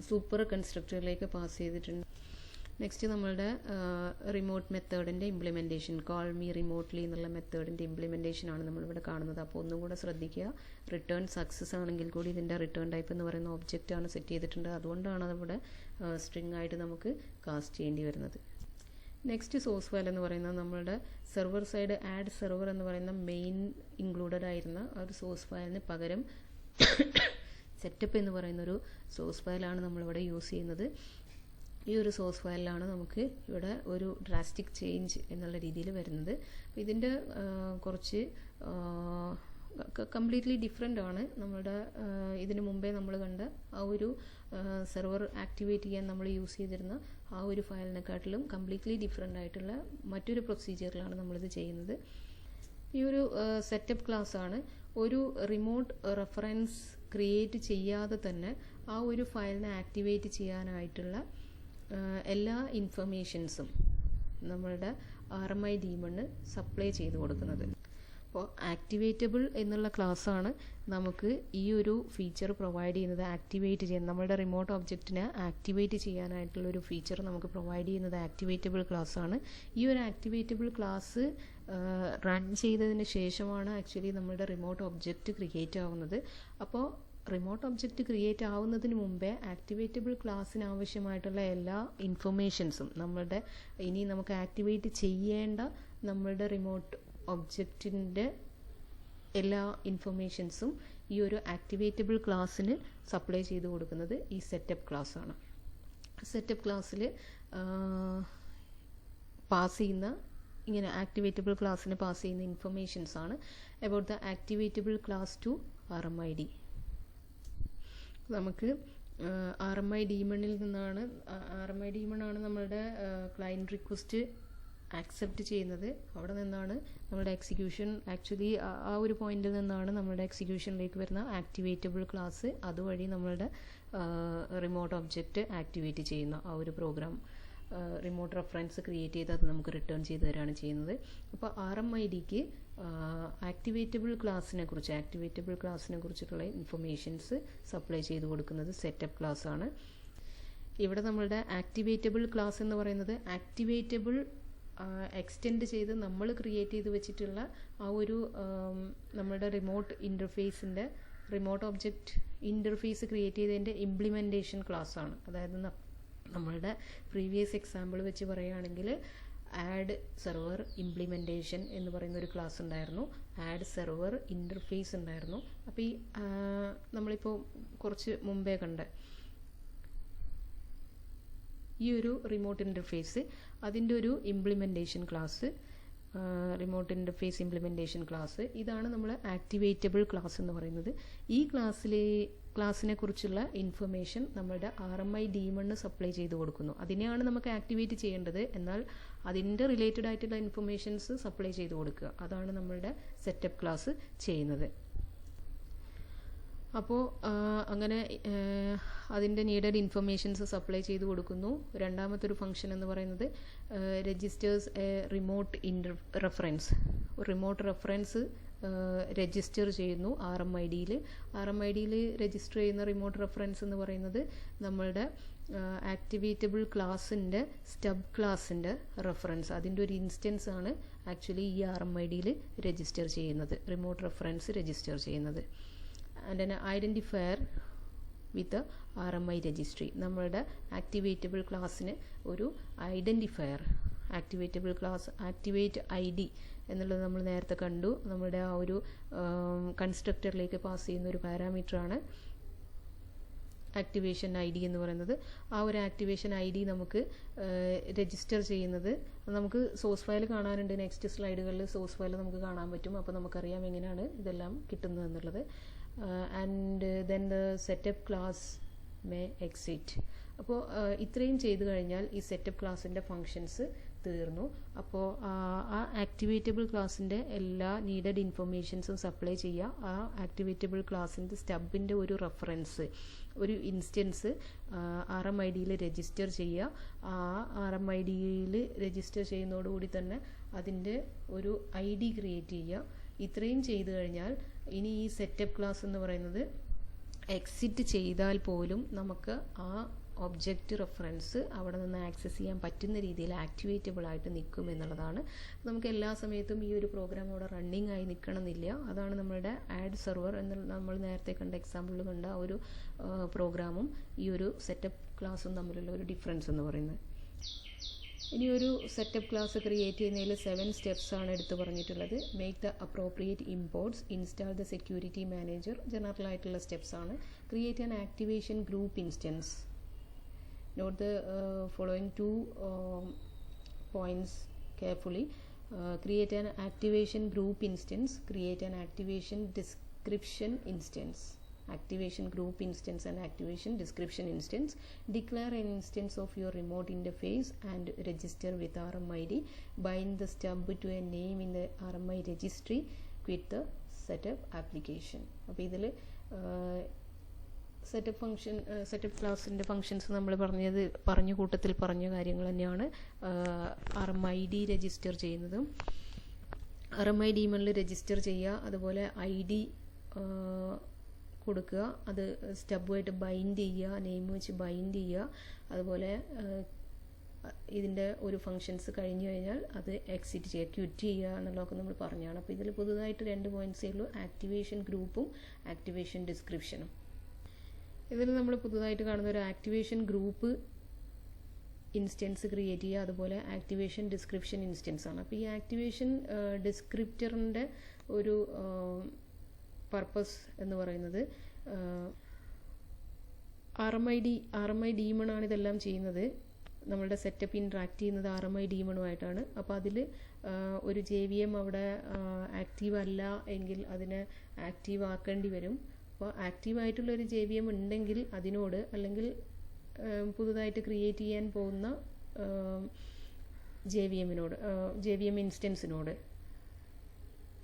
സൂപ്പർ കൺസ്ട്രക്ടറിലേക്ക് പാസ് ചെയ്തിട്ടുണ്ട്. നെക്സ്റ്റ് നമ്മളുടെ റിമോട്ട് മെത്തേഡിൻ്റെ ഇംപ്ലിമെൻറ്റേഷൻ, കോൾ മീ റിമോട്ട്ലി എന്നുള്ള മെത്തേഡിൻ്റെ ഇംപ്ലിമെൻറ്റേഷനാണ് നമ്മളിവിടെ കാണുന്നത്. അപ്പോൾ ഒന്നും കൂടെ ശ്രദ്ധിക്കുക, റിട്ടേൺ സക്സസ് ആണെങ്കിൽ കൂടി ഇതിൻ്റെ റിട്ടേൺ ടൈപ്പ് എന്ന് പറയുന്ന ഒബ്ജക്റ്റാണ് സെറ്റ് ചെയ്തിട്ടുണ്ട്. അതുകൊണ്ടാണ് അതിവിടെ സ്ട്രിങ് ആയിട്ട് നമുക്ക് കാസ്റ്റ് ചെയ്യേണ്ടി വരുന്നത്. നെക്സ്റ്റ് സോഴ്സ് ഫയൽ എന്ന് പറയുന്നത് നമ്മളുടെ സെർവർ സൈഡ് ആഡ് സെർവർ എന്ന് പറയുന്ന മെയിൻ ഇൻക്ലൂഡഡ് ആയിരുന്ന ആ ഒരു സോഴ്സ് ഫയലിന് പകരം സെറ്റപ്പ് എന്ന് പറയുന്നൊരു സോഴ്സ് ഫയലാണ് നമ്മളിവിടെ യൂസ് ചെയ്യുന്നത്. ഈ ഒരു സോഴ്സ് ഫയലിലാണ് നമുക്ക് ഇവിടെ ഒരു ഡ്രാസ്റ്റിക് ചേഞ്ച് എന്നുള്ള രീതിയിൽ വരുന്നത്. ഇതിൻ്റെ കുറച്ച് കംപ്ലീറ്റ്ലി ഡിഫറെൻ്റ് ആണ്. നമ്മുടെ ഇതിന് മുമ്പേ നമ്മൾ കണ്ട ആ ഒരു സെർവർ ആക്ടിവേറ്റ് ചെയ്യാൻ നമ്മൾ യൂസ് ചെയ്തിരുന്ന ആ ഒരു ഫയലിനെക്കാട്ടിലും കംപ്ലീറ്റ്ലി ഡിഫറെൻ്റ് ആയിട്ടുള്ള മറ്റൊരു പ്രൊസീജിയറിലാണ് നമ്മളിത് ചെയ്യുന്നത്. ഈ ഒരു സെറ്റപ്പ് ക്ലാസ് ആണ്. ഒരു റിമോട്ട് റെഫറൻസ് ക്രിയേറ്റ് ചെയ്യാതെ തന്നെ ആ ഒരു ഫയലിനെ ആക്ടിവേറ്റ് ചെയ്യാനായിട്ടുള്ള എല്ലാ ഇൻഫർമേഷൻസും നമ്മളുടെ RMI ഡീമണ് സപ്ലൈ ചെയ്ത് കൊടുക്കുന്നത്. അപ്പോൾ ആക്ടിവേറ്റബിൾ എന്നുള്ള ക്ലാസ്സാണ് നമുക്ക് ഈ ഒരു ഫീച്ചർ പ്രൊവൈഡ് ചെയ്യുന്നത്. ആക്ടിവേറ്റ് ചെയ്യാൻ നമ്മളുടെ റിമോട്ട് ഒബ്ജക്റ്റിനെ ആക്ടിവേറ്റ് ചെയ്യാനായിട്ടുള്ളൊരു ഫീച്ചർ നമുക്ക് പ്രൊവൈഡ് ചെയ്യുന്നത് ആക്ടിവേറ്റബിൾ ക്ലാസ്സാണ്. ഈ ഒരു ആക്ടിവേറ്റബിൾ ക്ലാസ് റൺ ചെയ്തതിന് ശേഷമാണ് ആക്ച്വലി നമ്മളുടെ റിമോട്ട് ഒബ്ജക്റ്റ് ക്രിയേറ്റ് ആവുന്നത്. അപ്പോൾ റിമോട്ട് ഒബ്ജക്റ്റ് ക്രിയേറ്റ് ആവുന്നതിന് മുമ്പേ ആക്ടിവേറ്റബിൾ ക്ലാസ്സിന് ആവശ്യമായിട്ടുള്ള എല്ലാ ഇൻഫർമേഷൻസും നമ്മളുടെ ഇനി നമുക്ക് ആക്ടിവേറ്റ് ചെയ്യേണ്ട നമ്മളുടെ റിമോട്ട് ഒബ്ജക്റ്റിൻ്റെ എല്ലാ ഇൻഫർമേഷൻസും ഈ ഒരു ആക്ടിവേറ്റബിൾ ക്ലാസ്സിന് സപ്ലൈ ചെയ്ത് കൊടുക്കുന്നത് ഈ സെറ്റപ്പ് ക്ലാസ്സാണ്. സെറ്റപ്പ് ക്ലാസ്സിൽ പാസ് ചെയ്യുന്ന ഇങ്ങനെ ആക്ടിവേറ്റബിൾ ക്ലാസ്സിന് പാസ് ചെയ്യുന്ന ഇൻഫർമേഷൻസ് ആണ് about the activatable class to RMID. നമുക്ക് RMI ഡീമണിൽ നിന്നാണ് RMI ഡീമണാണ് നമ്മളുടെ ക്ലയൻറ്റ് റിക്വസ്റ്റ് ആക്സെപ്റ്റ് ചെയ്യുന്നത്. അവിടെ നിന്നാണ് നമ്മുടെ എക്സിക്യൂഷൻ ആക്ച്വലി ആ ഒരു പോയിന്റിൽ നിന്നാണ് നമ്മുടെ എക്സിക്യൂഷനിലേക്ക് വരുന്ന ആക്ടിവേറ്റബിൾ ക്ലാസ് അതുവഴി നമ്മളുടെ റിമോട്ട് ഒബ്ജക്റ്റ് ആക്ടിവേറ്റ് ചെയ്യുന്ന ആ ഒരു പ്രോഗ്രാം റിമോട്ട് റെഫറൻസ് ക്രിയേറ്റ് ചെയ്ത് അത് നമുക്ക് റിട്ടേൺ ചെയ്ത് തരാണ് ചെയ്യുന്നത്. അപ്പോൾ RMIDക്ക് ആക്ടിവേറ്റബിൾ ക്ലാസ്സിനെ കുറിച്ചിട്ടുള്ള ഇൻഫർമേഷൻസ് സപ്ലൈ ചെയ്ത് കൊടുക്കുന്നത് സെറ്റപ്പ് ക്ലാസ് ആണ്. ഇവിടെ നമ്മളുടെ ആക്ടിവേറ്റബിൾ ക്ലാസ് എന്ന് പറയുന്നത് ആക്ടിവേറ്റബിൾ എക്സ്റ്റെൻഡ് ചെയ്ത് നമ്മൾ ക്രിയേറ്റ് ചെയ്ത് വെച്ചിട്ടുള്ള ആ ഒരു നമ്മുടെ റിമോട്ട് ഒബ്ജക്റ്റ് ഇൻ്റർഫേസ് ക്രിയേറ്റ് ചെയ്തതിൻ്റെ ഇംപ്ലിമെൻറ്റേഷൻ ക്ലാസ് ആണ്. അതായത് നമ്മളുടെ പ്രീവിയസ് എക്സാമ്പിൾ വെച്ച് പറയുകയാണെങ്കിൽ ആഡ് സെർവർ ഇംപ്ലിമെൻറ്റേഷൻ എന്ന് പറയുന്ന ഒരു ക്ലാസ് ഉണ്ടായിരുന്നു, ആഡ് സെർവർ ഇൻ്റർഫേസ് ഉണ്ടായിരുന്നു. അപ്പോൾ ഈ നമ്മളിപ്പോൾ കുറച്ച് മുമ്പേ കണ്ട ഈ ഒരു റിമോട്ട് ഇൻ്റർഫേസ് അതിൻ്റെ ഒരു implementation class, remote interface implementation class, ഇതാണ് നമ്മൾ ആക്ടിവേറ്റബിൾ ക്ലാസ് എന്ന് പറയുന്നത്. ഈ ക്ലാസ്സിനെ കുറിച്ചുള്ള ഇൻഫർമേഷൻ നമ്മുടെ RMI ഡീമണ് സപ്ലൈ ചെയ്ത് കൊടുക്കുന്നു. അതിനെയാണ് നമുക്ക് ആക്ടിവേറ്റ് ചെയ്യേണ്ടത്, എന്നാൽ അതിൻ്റെ റിലേറ്റഡ് ആയിട്ടുള്ള ഇൻഫർമേഷൻസ് സപ്ലൈ ചെയ്ത് കൊടുക്കുക. അതാണ് നമ്മളുടെ സെറ്റപ്പ് ക്ലാസ് ചെയ്യുന്നത്. അപ്പോൾ അങ്ങനെ അതിൻ്റെ നീഡഡ് ഇൻഫർമേഷൻസ് സപ്ലൈ ചെയ്ത് കൊടുക്കുന്നു. രണ്ടാമത്തെ ഒരു ഫംഗ്ഷൻ എന്ന് പറയുന്നത് രജിസ്റ്റേഴ്സ് റിമോട്ട് റെഫറൻസ് രജിസ്റ്റർ ചെയ്യുന്നു RMIDയിൽ രജിസ്റ്റർ ചെയ്യുന്ന റിമോട്ട് റെഫറൻസ് എന്ന് പറയുന്നത് നമ്മളുടെ ആക്ടിവേറ്റബിൾ ക്ലാസ്സിൻ്റെ സ്റ്റബ് ക്ലാസ്സിൻ്റെ റെഫറൻസ്, അതിൻ്റെ ഒരു ഇൻസ്റ്റൻസ് ആണ് ആക്ച്വലി ഈ RMIDയിൽ രജിസ്റ്റർ ചെയ്യുന്നത്, റിമോട്ട് റെഫറൻസ് രജിസ്റ്റർ ചെയ്യുന്നത്. And an identifier with the RMI registry. നമ്മളുടെ ആക്ടിവേറ്റബിൾ ക്ലാസ്സിന് ഒരു ഐഡൻറ്റിഫയർ, ആക്ടിവേറ്റബിൾ ക്ലാസ് ആക്ടിവേറ്റ് ID എന്നുള്ളത് നമ്മൾ നേരത്തെ കണ്ടു. നമ്മുടെ ആ ഒരു കൺസ്ട്രക്ടറിലേക്ക് പാസ് ചെയ്യുന്ന ഒരു പാരാമീറ്ററാണ് ആക്ടിവേഷൻ ID എന്ന് പറയുന്നത്. ആ ഒരു ആക്ടിവേഷൻ ID നമുക്ക് രജിസ്റ്റർ ചെയ്യുന്നത് നമുക്ക് സോഴ്സ് ഫയൽ കാണാനുണ്ട്. നെക്സ്റ്റ് സ്ലൈഡുകളിൽ സോഴ്സ് ഫയൽ നമുക്ക് കാണാൻ പറ്റും. അപ്പോൾ നമുക്കറിയാം എങ്ങനെയാണ് ഇതെല്ലാം കിട്ടുന്നത് എന്നുള്ളത്. And then the setup class may exit. അപ്പോൾ ഇത്രയും ചെയ്തു കഴിഞ്ഞാൽ ഈ സെറ്റപ്പ് ക്ലാസ്സിൻ്റെ ഫങ്ഷൻസ് തീർന്നു. അപ്പോൾ ആ ആക്ടിവേറ്റബിൾ ക്ലാസ്സിൻ്റെ എല്ലാ നീഡഡ് ഇൻഫർമേഷൻസും സപ്ലൈ ചെയ്യുക. ആ ആക്ടിവേറ്റബിൾ ക്ലാസ്സിൻ്റെ സ്റ്റബിൻ്റെ ഒരു റെഫറൻസ്, ഒരു ഇൻസ്റ്റൻസ് RMIDയിൽ രജിസ്റ്റർ ചെയ്യുക. ആ RMIDയിൽ രജിസ്റ്റർ ചെയ്യുന്നതോടുകൂടി തന്നെ അതിൻ്റെ ഒരു ID ക്രിയേറ്റ് ചെയ്യുക. ഇത്രയും ചെയ്തു കഴിഞ്ഞാൽ ഇനി ഈ സെറ്റപ്പ് ക്ലാസ് എന്ന് പറയുന്നത് എക്സിറ്റ് ചെയ്താൽ പോലും നമുക്ക് ആ ഒബ്ജക്റ്റ് റെഫറൻസ് അവിടെ നിന്ന് ആക്സസ് ചെയ്യാൻ പറ്റുന്ന രീതിയിൽ ആക്ടിവേറ്റബിൾ ആയിട്ട് നിൽക്കും എന്നുള്ളതാണ്. നമുക്ക് എല്ലാ സമയത്തും ഈ ഒരു പ്രോഗ്രാം അവിടെ റണ്ണിങ് ആയി നിൽക്കണമെന്നില്ല. അതാണ് നമ്മളുടെ ആഡ് സെർവർ എന്ന് നമ്മൾ നേരത്തെ കണ്ട എക്സാമ്പിളിൽ കണ്ട ആ ഒരു പ്രോഗ്രാമും ഈ ഒരു സെറ്റപ്പ് ക്ലാസ്സും തമ്മിലുള്ള ഒരു ഡിഫറൻസ് എന്ന് പറയുന്നത്. ഇനി ഒരു സെറ്റപ്പ് ക്ലാസ് ക്രിയേറ്റ് ചെയ്യുന്നതിൽ 7 സ്റ്റെപ്സ് ആണ് എടുത്തു പറഞ്ഞിട്ടുള്ളത്. Make the appropriate imports, install the security manager, general ആയിട്ടുള്ള സ്റ്റെപ്സ് ആണ്. Create an activation group instance. Note the following 2 points carefully. Create an activation group instance, create an activation description instance. Activation group instance and activation description instance. Declare an instance of your remote interface and register with RMID. Bind the stub to a name in the RMI registry. Quit the setup application. അപ്പോൾ ഇതിൽ setup ക്ലാസ്സിൻ്റെ functions നമ്മൾ പറഞ്ഞ കൂട്ടത്തിൽ പറഞ്ഞ കാര്യങ്ങൾ തന്നെയാണ്. RMID register ചെയ്യുന്നതും RMI ഡീമണിൽ രജിസ്റ്റർ ചെയ്യുക, അതുപോലെ ID കൊടുക്കുക, അത് സ്റ്റബുമായിട്ട് ബൈൻഡ് ചെയ്യുക, നെയിം വെച്ച് ബൈൻഡ് ചെയ്യുക, അതുപോലെ ഇതിൻ്റെ ഒരു ഫങ്ഷൻസ് കഴിഞ്ഞു കഴിഞ്ഞാൽ അത് എക്സിറ്റ് ചെയ്യുക, ക്വിറ്റ് ചെയ്യുക എന്നുള്ളതൊക്കെ നമ്മൾ പറഞ്ഞാണ്. അപ്പോൾ ഇതിൽ പുതുതായിട്ട് 2 പോയിൻറ്റ്സേ ഉള്ളൂ, ആക്ടിവേഷൻ ഗ്രൂപ്പും ആക്ടിവേഷൻ ഡിസ്ക്രിപ്ഷനും. ഇതിൽ നമ്മൾ പുതുതായിട്ട് കാണുന്ന ഒരു ആക്ടിവേഷൻ ഗ്രൂപ്പ് ഇൻസ്റ്റൻസ് ക്രിയേറ്റ് ചെയ്യുക, അതുപോലെ ആക്ടിവേഷൻ ഡിസ്ക്രിപ്ഷൻ ഇൻസ്റ്റൻസ് ആണ്. അപ്പോൾ ഈ ആക്ടിവേഷൻ ഡിസ്ക്രിപ്റ്ററിൻ്റെ ഒരു പർപ്പസ് എന്ന് പറയുന്നത് RMI ഡീമണാണ് ഇതെല്ലാം ചെയ്യുന്നത്. നമ്മളുടെ സെറ്റപ്പ് ഇൻട്രാക്ട് ചെയ്യുന്നത് RMI ഡീമണുമായിട്ടാണ്. അപ്പോൾ അതിൽ ഒരു JVM അവിടെ ആക്റ്റീവ് അല്ല എങ്കിൽ അതിനെ ആക്റ്റീവ് ആക്കേണ്ടി വരും. അപ്പോൾ ആക്റ്റീവായിട്ടുള്ളൊരു JVM ഉണ്ടെങ്കിൽ അതിനോട്, അല്ലെങ്കിൽ പുതുതായിട്ട് ക്രിയേറ്റ് ചെയ്യാൻ പോകുന്ന JVM ഇൻസ്റ്റൻസിനോട്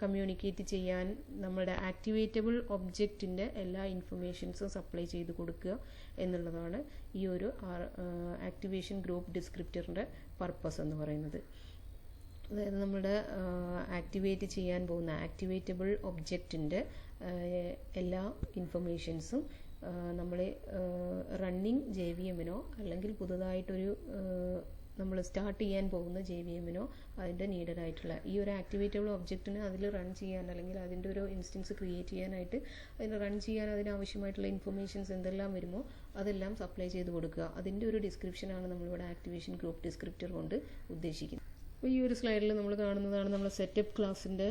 കമ്മ്യൂണിക്കേറ്റ് ചെയ്യാൻ നമ്മുടെ ആക്ടിവേറ്റബിൾ ഒബ്ജക്റ്റിൻ്റെ എല്ലാ ഇൻഫർമേഷൻസും സപ്ലൈ ചെയ്ത് കൊടുക്കുക എന്നുള്ളതാണ് ഈ ഒരു ആക്ടിവേഷൻ ഗ്രൂപ്പ് ഡിസ്ക്രിപ്റ്ററിൻ്റെ പർപ്പസ് എന്ന് പറയുന്നത്. അതായത് നമ്മുടെ ആക്ടിവേറ്റ് ചെയ്യാൻ പോകുന്ന ആക്ടിവേറ്റബിൾ ഒബ്ജക്റ്റിൻ്റെ എല്ലാ ഇൻഫർമേഷൻസും നമ്മൾ റണ്ണിങ് JVMനോ അല്ലെങ്കിൽ പുതുതായിട്ടൊരു നമ്മൾ സ്റ്റാർട്ട് ചെയ്യാൻ പോകുന്ന JVMനോ അതിൻ്റെ നീഡഡ് ആയിട്ടുള്ള ഈ ഒരു ആക്ടിവേറ്റബിൾ ഒബ്ജക്റ്റിന് അതിൽ റൺ ചെയ്യാൻ അല്ലെങ്കിൽ അതിൻ്റെ ഒരു ഇൻസ്റ്റൻസ് ക്രിയേറ്റ് ചെയ്യാനായിട്ട് അതിന് റൺ ചെയ്യാൻ അതിനാവശ്യമായിട്ടുള്ള ഇൻഫർമേഷൻസ് എന്തെല്ലാം വരുമോ അതെല്ലാം സപ്ലൈ ചെയ്ത് കൊടുക്കുക. അതിൻ്റെ ഒരു ഡിസ്ക്രിപ്ഷനാണ് നമ്മളിവിടെ ആക്ടിവേഷൻ ഗ്രൂപ്പ് ഡിസ്ക്രിപ്റ്റർ കൊണ്ട് ഉദ്ദേശിക്കുന്നത്. അപ്പോൾ ഈ ഒരു സ്ലൈഡിൽ നമ്മൾ കാണുന്നതാണ് നമ്മൾ സെറ്റപ്പ് ക്ലാസ്സിൻ്റെ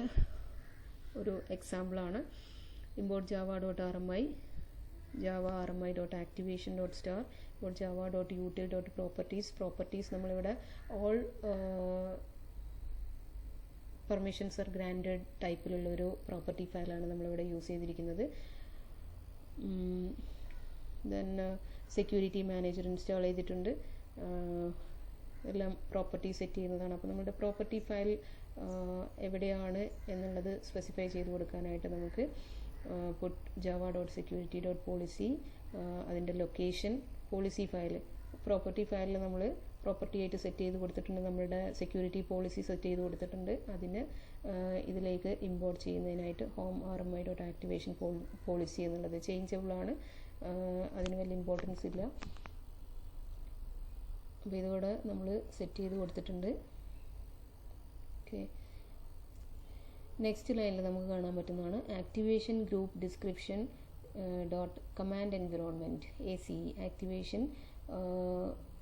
ഒരു എക്സാമ്പിളാണ്. Import java.rmi java rmi.activation.star import java.util.properties properties നമ്മളിവിടെ all പെർമിഷൻസ് ആർ ഗ്രാൻഡഡ് ടൈപ്പിലുള്ള ഒരു പ്രോപ്പർട്ടി ഫയലാണ് നമ്മളിവിടെ യൂസ് ചെയ്തിരിക്കുന്നത്. ദെൻ സെക്യൂരിറ്റി മാനേജർ ഇൻസ്റ്റാൾ ചെയ്തിട്ടുണ്ട്. എല്ലാം പ്രോപ്പർട്ടി സെറ്റ് ചെയ്യുന്നതാണ്. അപ്പോൾ നമ്മുടെ പ്രോപ്പർട്ടി ഫയൽ എവിടെയാണ് എന്നുള്ളത് സ്പെസിഫൈ ചെയ്ത് കൊടുക്കാനായിട്ട് നമുക്ക് put java.security.policy അതിൻ്റെ ലൊക്കേഷൻ പോളിസി ഫയൽ പ്രോപ്പർട്ടി ഫയലിൽ നമ്മൾ പ്രോപ്പർട്ടി ആയിട്ട് സെറ്റ് ചെയ്ത് കൊടുത്തിട്ടുണ്ട്. നമ്മളുടെ സെക്യൂരിറ്റി പോളിസി സെറ്റ് ചെയ്ത് കൊടുത്തിട്ടുണ്ട്. അതിന് ഇതിലേക്ക് ഇമ്പോർട്ട് ചെയ്യുന്നതിനായിട്ട് home rmi.activation policy എന്നുള്ളത് ചേഞ്ചബിൾ ആണ്, അതിന് വലിയ ഇമ്പോർട്ടൻസ് ഇല്ല. അപ്പോൾ ഇതോടെ നമ്മൾ സെറ്റ് ചെയ്ത് കൊടുത്തിട്ടുണ്ട്. ഓക്കെ, നെക്സ്റ്റ് ലൈനിൽ നമുക്ക് കാണാൻ പറ്റുന്നതാണ് activation group description dot command environment ACE activation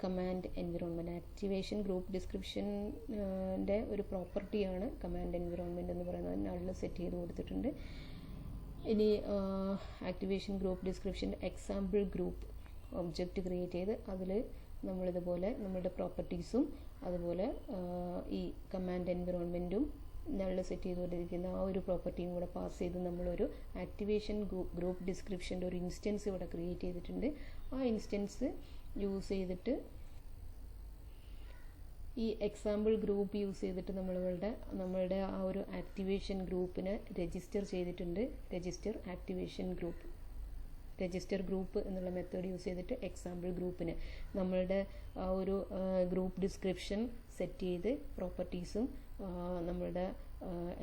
command environment. Activation group ഡിസ്ക്രിപ്ഷൻ്റെ ഒരു പ്രോപ്പർട്ടിയാണ് കമാൻഡ് എൻവിറോൺമെൻറ്റ് എന്ന് പറയുന്നത്. നള്ളിൽ സെറ്റ് ചെയ്ത് കൊടുത്തിട്ടുണ്ട്. ഇനി activation group description example group object create ചെയ്ത് അതിൽ നമ്മളിതുപോലെ നമ്മുടെ പ്രോപ്പർട്ടീസും അതുപോലെ ഈ കമാൻഡ് എൻവിറോൺമെൻറ്റും നള്ളിൽ സെറ്റ് ചെയ്തുകൊണ്ടിരിക്കുന്ന ആ ഒരു പ്രോപ്പർട്ടിയും കൂടെ പാസ് ചെയ്ത് നമ്മളൊരു ആക്ടിവേഷൻ ഗ്രൂപ്പ് ഡിസ്ക്രിപ്ഷൻ്റെ ഒരു ഇൻസ്റ്റൻസ് ഇവിടെ ക്രിയേറ്റ് ചെയ്തിട്ടുണ്ട്. ആ ഇൻസ്റ്റൻസ് യൂസ് ചെയ്തിട്ട് ഈ എക്സാമ്പിൾ ഗ്രൂപ്പ് യൂസ് ചെയ്തിട്ട് നമ്മളുടെ ആ ഒരു ആക്ടിവേഷൻ ഗ്രൂപ്പിനെ രജിസ്റ്റർ ചെയ്തിട്ടുണ്ട്. Register activation group register group എന്നുള്ള മെത്തേഡ് യൂസ് ചെയ്തിട്ട് എക്സാമ്പിൾ ഗ്രൂപ്പിന് നമ്മളുടെ ആ ഒരു ഗ്രൂപ്പ് ഡിസ്ക്രിപ്ഷൻ സെറ്റ് ചെയ്ത് പ്രോപ്പർട്ടീസും നമ്മളുടെ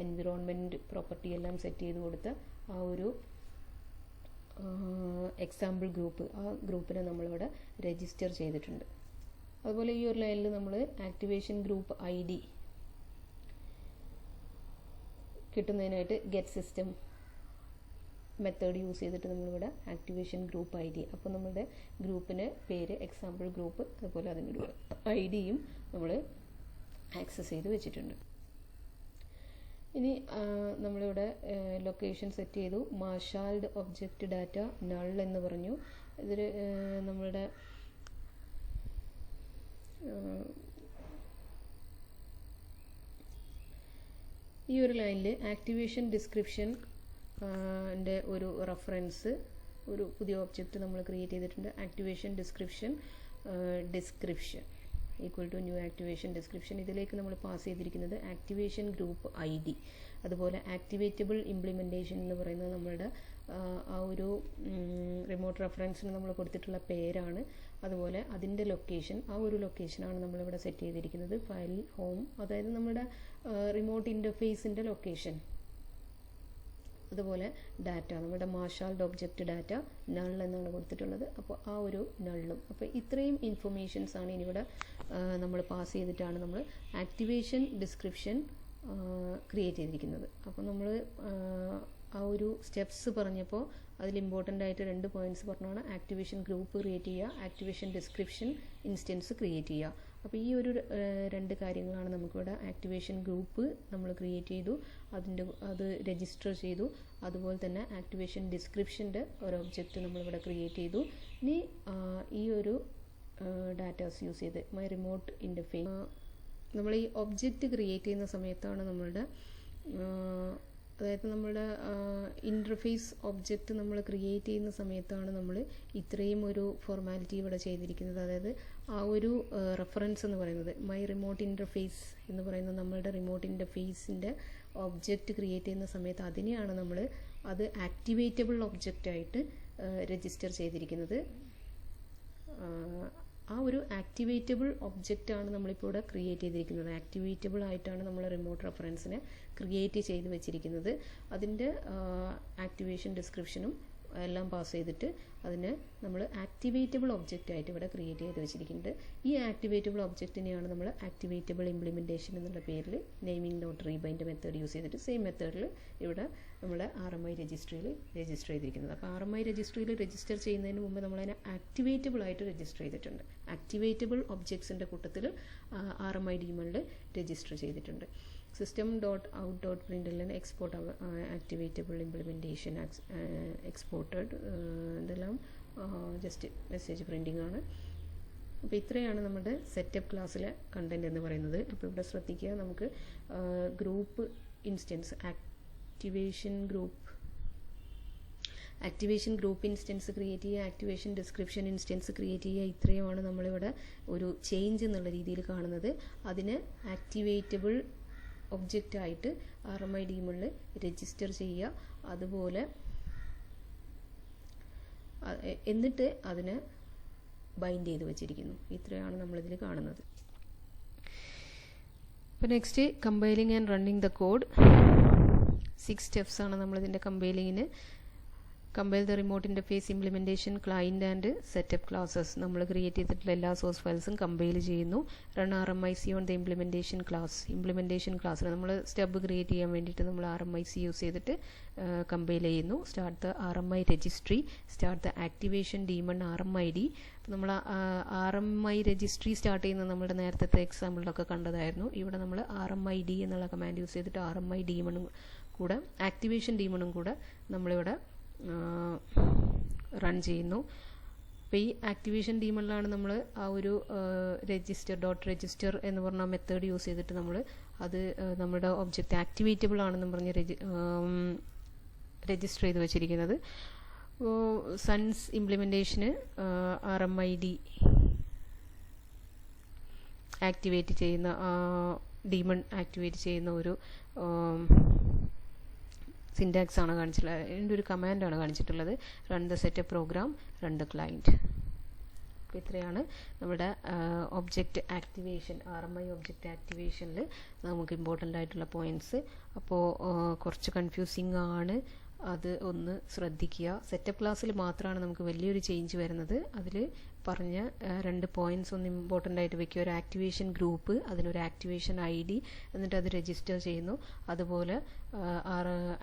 എൻവിറോൺമെൻറ്റ് പ്രോപ്പർട്ടി എല്ലാം സെറ്റ് ചെയ്ത് കൊടുത്ത ആ ഒരു എക്സാമ്പിൾ ഗ്രൂപ്പ് ആ ഗ്രൂപ്പിനെ നമ്മളിവിടെ രജിസ്റ്റർ ചെയ്തിട്ടുണ്ട്. അതുപോലെ ഈ ഒരു ലൈനിൽ നമ്മൾ ആക്ടിവേഷൻ ഗ്രൂപ്പ് ID കിട്ടുന്നതിനായിട്ട് ഗെറ്റ് സിസ്റ്റം മെത്തേഡ് യൂസ് ചെയ്തിട്ട് നമ്മളിവിടെ ആക്ടിവേഷൻ ഗ്രൂപ്പ് ID, അപ്പോൾ നമ്മുടെ ഗ്രൂപ്പിന് പേര് എക്സാമ്പിൾ ഗ്രൂപ്പ്, അതുപോലെ അതിൻ്റെ IDയും നമ്മൾ ആക്സസ് ചെയ്ത് വെച്ചിട്ടുണ്ട്. ഇനി നമ്മളിവിടെ ലൊക്കേഷൻ സെറ്റ് ചെയ്തു. മാർഷാൽഡ് ഒബ്ജക്റ്റ് ഡാറ്റ നൾ എന്ന് പറഞ്ഞു. ഇതിൽ നമ്മളുടെ ഈ ഒരു ലൈനിൽ ആക്ടിവേഷൻ ഡിസ്ക്രിപ്ഷൻ ൻ്റെ ഒരു റെഫറൻസ് ഒരു പുതിയ ഒബ്ജക്റ്റ് നമ്മൾ ക്രിയേറ്റ് ചെയ്തിട്ടുണ്ട്. Activation description equal to new activation description. ഇതിലേക്ക് നമ്മൾ പാസ് ചെയ്തിരിക്കുന്നത് ആക്ടിവേഷൻ ഗ്രൂപ്പ് ID, അതുപോലെ ആക്ടിവേറ്റബിൾ ഇംപ്ലിമെൻറ്റേഷൻ എന്ന് പറയുന്നത് നമ്മളുടെ ആ ഒരു റിമോട്ട് റെഫറൻസിന് നമ്മൾ കൊടുത്തിട്ടുള്ള പേരാണ്. അതുപോലെ അതിൻ്റെ ലൊക്കേഷൻ, ആ ഒരു ലൊക്കേഷനാണ് നമ്മളിവിടെ സെറ്റ് ചെയ്തിരിക്കുന്നത്. ഫയൽ ഹോം, അതായത് നമ്മുടെ റിമോട്ട് ഇൻ്റർഫേസിൻ്റെ ലൊക്കേഷൻ. അതുപോലെ ഡാറ്റ, നമ്മുടെ മാർഷാൽഡ് ഒബ്ജക്റ്റ് ഡാറ്റ നൾ എന്നാണ് കൊടുത്തിട്ടുള്ളത്. അപ്പോൾ ആ ഒരു നള്ളും. അപ്പോൾ ഇത്രയും ഇൻഫർമേഷൻസ് ആണ് ഇനിയിവിടെ നമ്മൾ പാസ് ചെയ്തിട്ടാണ് നമ്മൾ ആക്ടിവേഷൻ ഡിസ്ക്രിപ്ഷൻ ക്രിയേറ്റ് ചെയ്തിരിക്കുന്നത്. അപ്പോൾ നമ്മൾ ആ ഒരു സ്റ്റെപ്സ് പറഞ്ഞപ്പോൾ അതിൽ ഇമ്പോർട്ടൻ്റ് ആയിട്ട് 2 പോയിന്റ്സ് പറഞ്ഞാണ് ആക്ടിവേഷൻ ഗ്രൂപ്പ് ക്രിയേറ്റ് ചെയ്യുക, ആക്ടിവേഷൻ ഡിസ്ക്രിപ്ഷൻ ഇൻസ്റ്റൻസ് ക്രിയേറ്റ് ചെയ്യുക. അപ്പോൾ ഈ ഒരു 2 കാര്യങ്ങളാണ് നമുക്കിവിടെ. ആക്ടിവേഷൻ ഗ്രൂപ്പ് നമ്മൾ ക്രിയേറ്റ് ചെയ്തു, അത് രജിസ്റ്റർ ചെയ്തു, അതുപോലെ തന്നെ ആക്ടിവേഷൻ ഡിസ്ക്രിപ്ഷൻ്റെ ഒരു ഒബ്ജക്റ്റ് നമ്മളിവിടെ ക്രിയേറ്റ് ചെയ്തു. ഇനി ഈ ഒരു ഡാറ്റാസ് യൂസ് ചെയ്ത് മൈ റിമോട്ട് ഇൻ്റർഫേസ് നമ്മൾ ഈ ഒബ്ജക്റ്റ് ക്രിയേറ്റ് ചെയ്യുന്ന സമയത്താണ് നമ്മളുടെ അതായത് നമ്മുടെ ഇൻ്റർഫേസ് ഒബ്ജക്റ്റ് നമ്മൾ ക്രിയേറ്റ് ചെയ്യുന്ന സമയത്താണ് നമ്മൾ ഇത്രയും ഒരു ഫോർമാലിറ്റി ഇവിടെ ചെയ്തിരിക്കുന്നത്. അതായത് ആ ഒരു റെഫറൻസ് എന്ന് പറയുന്നത് മൈ റിമോട്ട് ഇൻ്റർഫേസ് എന്ന് പറയുന്നത് നമ്മളുടെ റിമോട്ട് ഇൻ്റർഫേസിൻ്റെ ഒബ്ജക്റ്റ് ക്രിയേറ്റ് ചെയ്യുന്ന സമയത്ത് അതിനെയാണ് നമ്മൾ അത് ആക്ടിവേറ്റബിൾ ഒബ്ജക്റ്റായിട്ട് രജിസ്റ്റർ ചെയ്തിരിക്കുന്നത്. ആ ഒരു ആക്ടിവേറ്റബിൾ ഒബ്ജക്റ്റാണ് നമ്മളിപ്പോൾ ഇവിടെ ക്രിയേറ്റ് ചെയ്തിരിക്കുന്നത്. ആക്ടിവേറ്റബിൾ ആയിട്ടാണ് നമ്മൾ റിമോട്ട് റെഫറൻസിനെ ക്രിയേറ്റ് ചെയ്ത് വെച്ചിരിക്കുന്നത്. അതിൻ്റെ ആക്ടിവേഷൻ ഡിസ്ക്രിപ്ഷനും എല്ലാം പാസ് ചെയ്തിട്ട് അതിന് നമ്മൾ ആക്ടിവേറ്റബിൾ ഒബ്ജക്റ്റ് ആയിട്ട് ഇവിടെ ക്രിയേറ്റ് ചെയ്ത് വെച്ചിരിക്കുന്നുണ്ട്. ഈ ആക്ടിവേറ്റബിൾ ഒബ്ജക്റ്റിനെയാണ് നമ്മൾ ആക്ടിവേറ്റബിൾ ഇംപ്ലിമെൻറ്റേഷൻ എന്നുള്ള പേരിൽ naming dot rebind method use ചെയ്തിട്ട് സെയിം മെത്തേഡിൽ ഇവിടെ നമ്മൾ RMI രജിസ്ട്രിയിൽ രജിസ്റ്റർ ചെയ്തിരിക്കുന്നത്. അപ്പോൾ RMI രജിസ്ട്രിയിൽ രജിസ്റ്റർ ചെയ്യുന്നതിന് മുമ്പ് നമ്മളതിനെ ആക്ടിവേറ്റബിൾ ആയിട്ട് രജിസ്റ്റർ ചെയ്തിട്ടുണ്ട്. ആക്ടിവേറ്റബിൾ ഒബ്ജക്ട്സിൻ്റെ കൂട്ടത്തിൽ RMI ഡീമണിൽ രജിസ്റ്റർ ചെയ്തിട്ടുണ്ട്. system.out.println export activatable implementation exported ഇതെല്ലാം ജസ്റ്റ് മെസ്സേജ് പ്രിൻറ്റിംഗ് ആണ്. അപ്പോൾ ഇത്രയാണ് നമ്മുടെ സെറ്റപ്പ് ക്ലാസ്സിലെ കണ്ടൻറ് എന്ന് പറയുന്നത്. അപ്പോൾ ഇവിടെ ശ്രദ്ധിക്കുക, നമുക്ക് group instance activation group instance create ചെയ്യുക, ആക്ടിവേഷൻ ഡിസ്ക്രിപ്ഷൻ ഇൻസ്റ്റൻസ് ക്രിയേറ്റ് ചെയ്യുക. ഇത്രയുമാണ് നമ്മളിവിടെ ഒരു ചേഞ്ച് എന്നുള്ള രീതിയിൽ കാണുന്നത്. അതിന് ആക്ടിവേറ്റബിൾ ഒബ്ജക്റ്റായിട്ട് RMI ഡീമണിൽ രജിസ്റ്റർ ചെയ്യുക. അതുപോലെ എന്നിട്ട് അതിനെ ബൈൻഡ് ചെയ്ത് വെച്ചിരിക്കുന്നു. ഇത്രയാണ് നമ്മളിതിൽ കാണുന്നത്. അപ്പോൾ next compiling and running the code. 6 steps ആണ് നമ്മളിതിൻ്റെ കമ്പൈലിങ്ങിന്. Compile the remote interface implementation client and setup classes. നമ്മൾ ക്രിയേറ്റ് ചെയ്തിട്ടുള്ള എല്ലാ സോഴ്സ് ഫയൽസും കമ്പൈൽ ചെയ്യുന്നു. Run RMIC on the implementation ക്ലാസ്സിൽ നമ്മൾ സ്റ്റെപ്പ് ക്രിയേറ്റ് ചെയ്യാൻ വേണ്ടിയിട്ട് നമ്മൾ RMIC യൂസ് ചെയ്തിട്ട് കമ്പൈൽ ചെയ്യുന്നു. Start the RMI registry, start the activation daemon RMID. നമ്മൾ RMI രജിസ്ട്രി സ്റ്റാർട്ട് ചെയ്യുന്നത് നമ്മുടെ നേരത്തെ എക്സാമ്പിളിലൊക്കെ കണ്ടതായിരുന്നു. ഇവിടെ നമ്മൾ RMID എന്നുള്ള കമാൻഡ് യൂസ് ചെയ്തിട്ട് RMI ഡീമണും കൂടെ ആക്ടിവേഷൻ ഡീമണും കൂടെ നമ്മളിവിടെ റൺ ചെയ്യുന്നു. അപ്പോൾ ഈ ആക്ടിവേഷൻ ഡീമണിലാണ് നമ്മൾ ആ ഒരു രജിസ്റ്റർ എന്ന് പറഞ്ഞ മെത്തേഡ് യൂസ് ചെയ്തിട്ട് നമ്മൾ അത് നമ്മുടെ ഒബ്ജക്റ്റ് ആക്ടിവേറ്റബിൾ ആണെന്ന് പറഞ്ഞ് രജിസ്റ്റർ ചെയ്ത് വെച്ചിരിക്കുന്നത്. സൺസ് ഇംപ്ലിമെൻറ്റേഷന് RMID ആക്ടിവേറ്റ് ചെയ്യുന്ന ഡീമൺ ആക്ടിവേറ്റ് ചെയ്യുന്ന ഒരു സിൻടാക്സ് ആണ് കാണിച്ചിട്ടുള്ളത്. ഇതിൻ്റെ ഒരു കമാൻഡാണ് കാണിച്ചിട്ടുള്ളത്. Run the setup program, run the client. അപ്പോൾ ഇത്രയാണ് നമ്മുടെ ഒബ്ജക്റ്റ് ആക്ടിവേഷൻ, RMI ഒബ്ജക്റ്റ് ആക്ടിവേഷനിൽ നമുക്ക് ഇമ്പോർട്ടൻ്റ് ആയിട്ടുള്ള പോയിൻറ്റ്സ്. അപ്പോൾ കുറച്ച് കൺഫ്യൂസിങ് ആണ്, അത് ഒന്ന് ശ്രദ്ധിക്കുക. സെറ്റപ്പ് ക്ലാസ്സിൽ മാത്രമാണ് നമുക്ക് വലിയൊരു ചേഞ്ച് വരുന്നത്. അതിൽ പറഞ്ഞ 2 പോയിൻറ്റ്സ് ഒന്ന് ഇമ്പോർട്ടൻ്റ് ആയിട്ട് വെക്കുക. ഒരു ആക്ടിവേഷൻ ഗ്രൂപ്പ്, അതിനൊരു ആക്ടിവേഷൻ ID, എന്നിട്ട് അത് രജിസ്റ്റർ ചെയ്യുന്നു. അതുപോലെ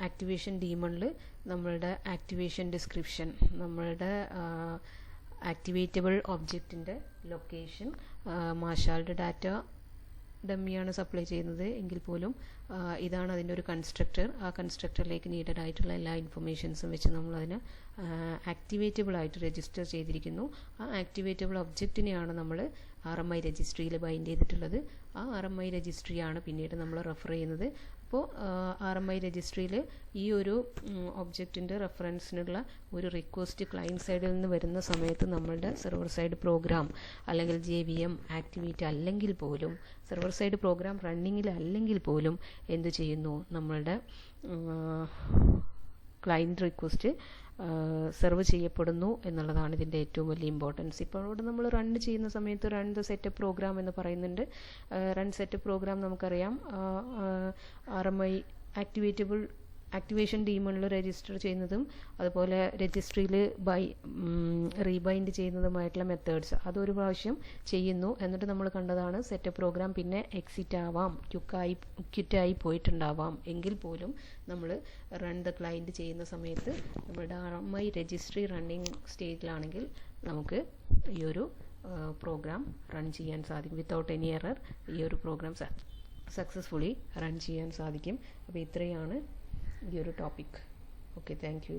ആക്ടിവേഷൻ ഡീമണിൽ നമ്മളുടെ ആക്ടിവേഷൻ ഡിസ്ക്രിപ്ഷൻ, നമ്മളുടെ ആക്ടിവേറ്റബിൾ ഒബ്ജക്റ്റിൻ്റെ ലൊക്കേഷൻ, മാർഷാൽഡ് ഡാറ്റ ഡമ്മിയാണ് സപ്ലൈ ചെയ്യുന്നത് എങ്കിൽ പോലും ഇതാണ് അതിൻ്റെ ഒരു കൺസ്ട്രക്ടർ. ആ കൺസ്ട്രക്ടറിലേക്ക് നീഡഡ് ആയിട്ടുള്ള എല്ലാ ഇൻഫർമേഷൻസും വെച്ച് നമ്മളതിനെ ആക്ടിവേറ്റബിൾ ആയിട്ട് രജിസ്റ്റർ ചെയ്തിരിക്കുന്നു. ആ ആക്ടിവേറ്റബിൾ ഒബ്ജക്റ്റിനെയാണ് നമ്മൾ RMI രജിസ്ട്രിയിൽ ബൈൻഡ് ചെയ്തിട്ടുള്ളത്. ആ RMI രജിസ്ട്രിയാണ് പിന്നീട് നമ്മൾ റെഫർ ചെയ്യുന്നത്. അപ്പോൾ RMI രജിസ്ട്രിയിൽ ഈ ഒരു ഒബ്ജക്റ്റിൻ്റെ റെഫറൻസിനുള്ള ഒരു റിക്വസ്റ്റ് ക്ലയൻറ്റ് സൈഡിൽ നിന്ന് വരുന്ന സമയത്ത് നമ്മളുടെ സെർവർ സൈഡ് പ്രോഗ്രാം അല്ലെങ്കിൽ JVM ആക്ടിവേറ്റ് അല്ലെങ്കിൽ പോലും, സെർവർ സൈഡ് പ്രോഗ്രാം റണ്ണിങ്ങിൽ അല്ലെങ്കിൽ പോലും എന്ത് ചെയ്യുന്നു, നമ്മളുടെ ക്ലയൻറ്റ് റിക്വസ്റ്റ് സെർവ് ചെയ്യപ്പെടുന്നു എന്നുള്ളതാണ് ഇതിൻ്റെ ഏറ്റവും വലിയ ഇമ്പോർട്ടൻസ്. ഇപ്പോൾ ഇവിടെ നമ്മൾ റൺ ചെയ്യുന്ന സമയത്ത് റൺ ദ സെറ്റപ്പ് പ്രോഗ്രാം എന്ന് പറയുന്നുണ്ട്. റൺ സെറ്റപ്പ് പ്രോഗ്രാം നമുക്കറിയാം RMI ആക്ടിവേഷൻ ഡീമണിൽ രജിസ്റ്റർ ചെയ്യുന്നതും അതുപോലെ രജിസ്ട്രിയിൽ റീബൈൻഡ് ചെയ്യുന്നതുമായിട്ടുള്ള മെത്തേഡ്സ് അതൊരു പ്രാവശ്യം ചെയ്യുന്നു. എന്നിട്ട് നമ്മൾ കണ്ടതാണ് സെറ്റപ്പ് പ്രോഗ്രാം പിന്നെ എക്സിറ്റ് ആവാം, ക്വിറ്റായി പോയിട്ടുണ്ടാവാം എങ്കിൽ പോലും നമ്മൾ റൺ ദ ക്ലയൻറ്റ് ചെയ്യുന്ന സമയത്ത് നമ്മുടെ RMI രജിസ്ട്രി റണ്ണിങ് സ്റ്റേജിലാണെങ്കിൽ നമുക്ക് ഈ ഒരു പ്രോഗ്രാം റൺ ചെയ്യാൻ സാധിക്കും. വിത്തൗട്ട് എനി എറർ ഈ ഒരു പ്രോഗ്രാം സക്സസ്ഫുള്ളി റൺ ചെയ്യാൻ സാധിക്കും. അപ്പോൾ ഇത്രയാണ് ഈ ഒരു ടോപ്പിക്. Okay, thank you.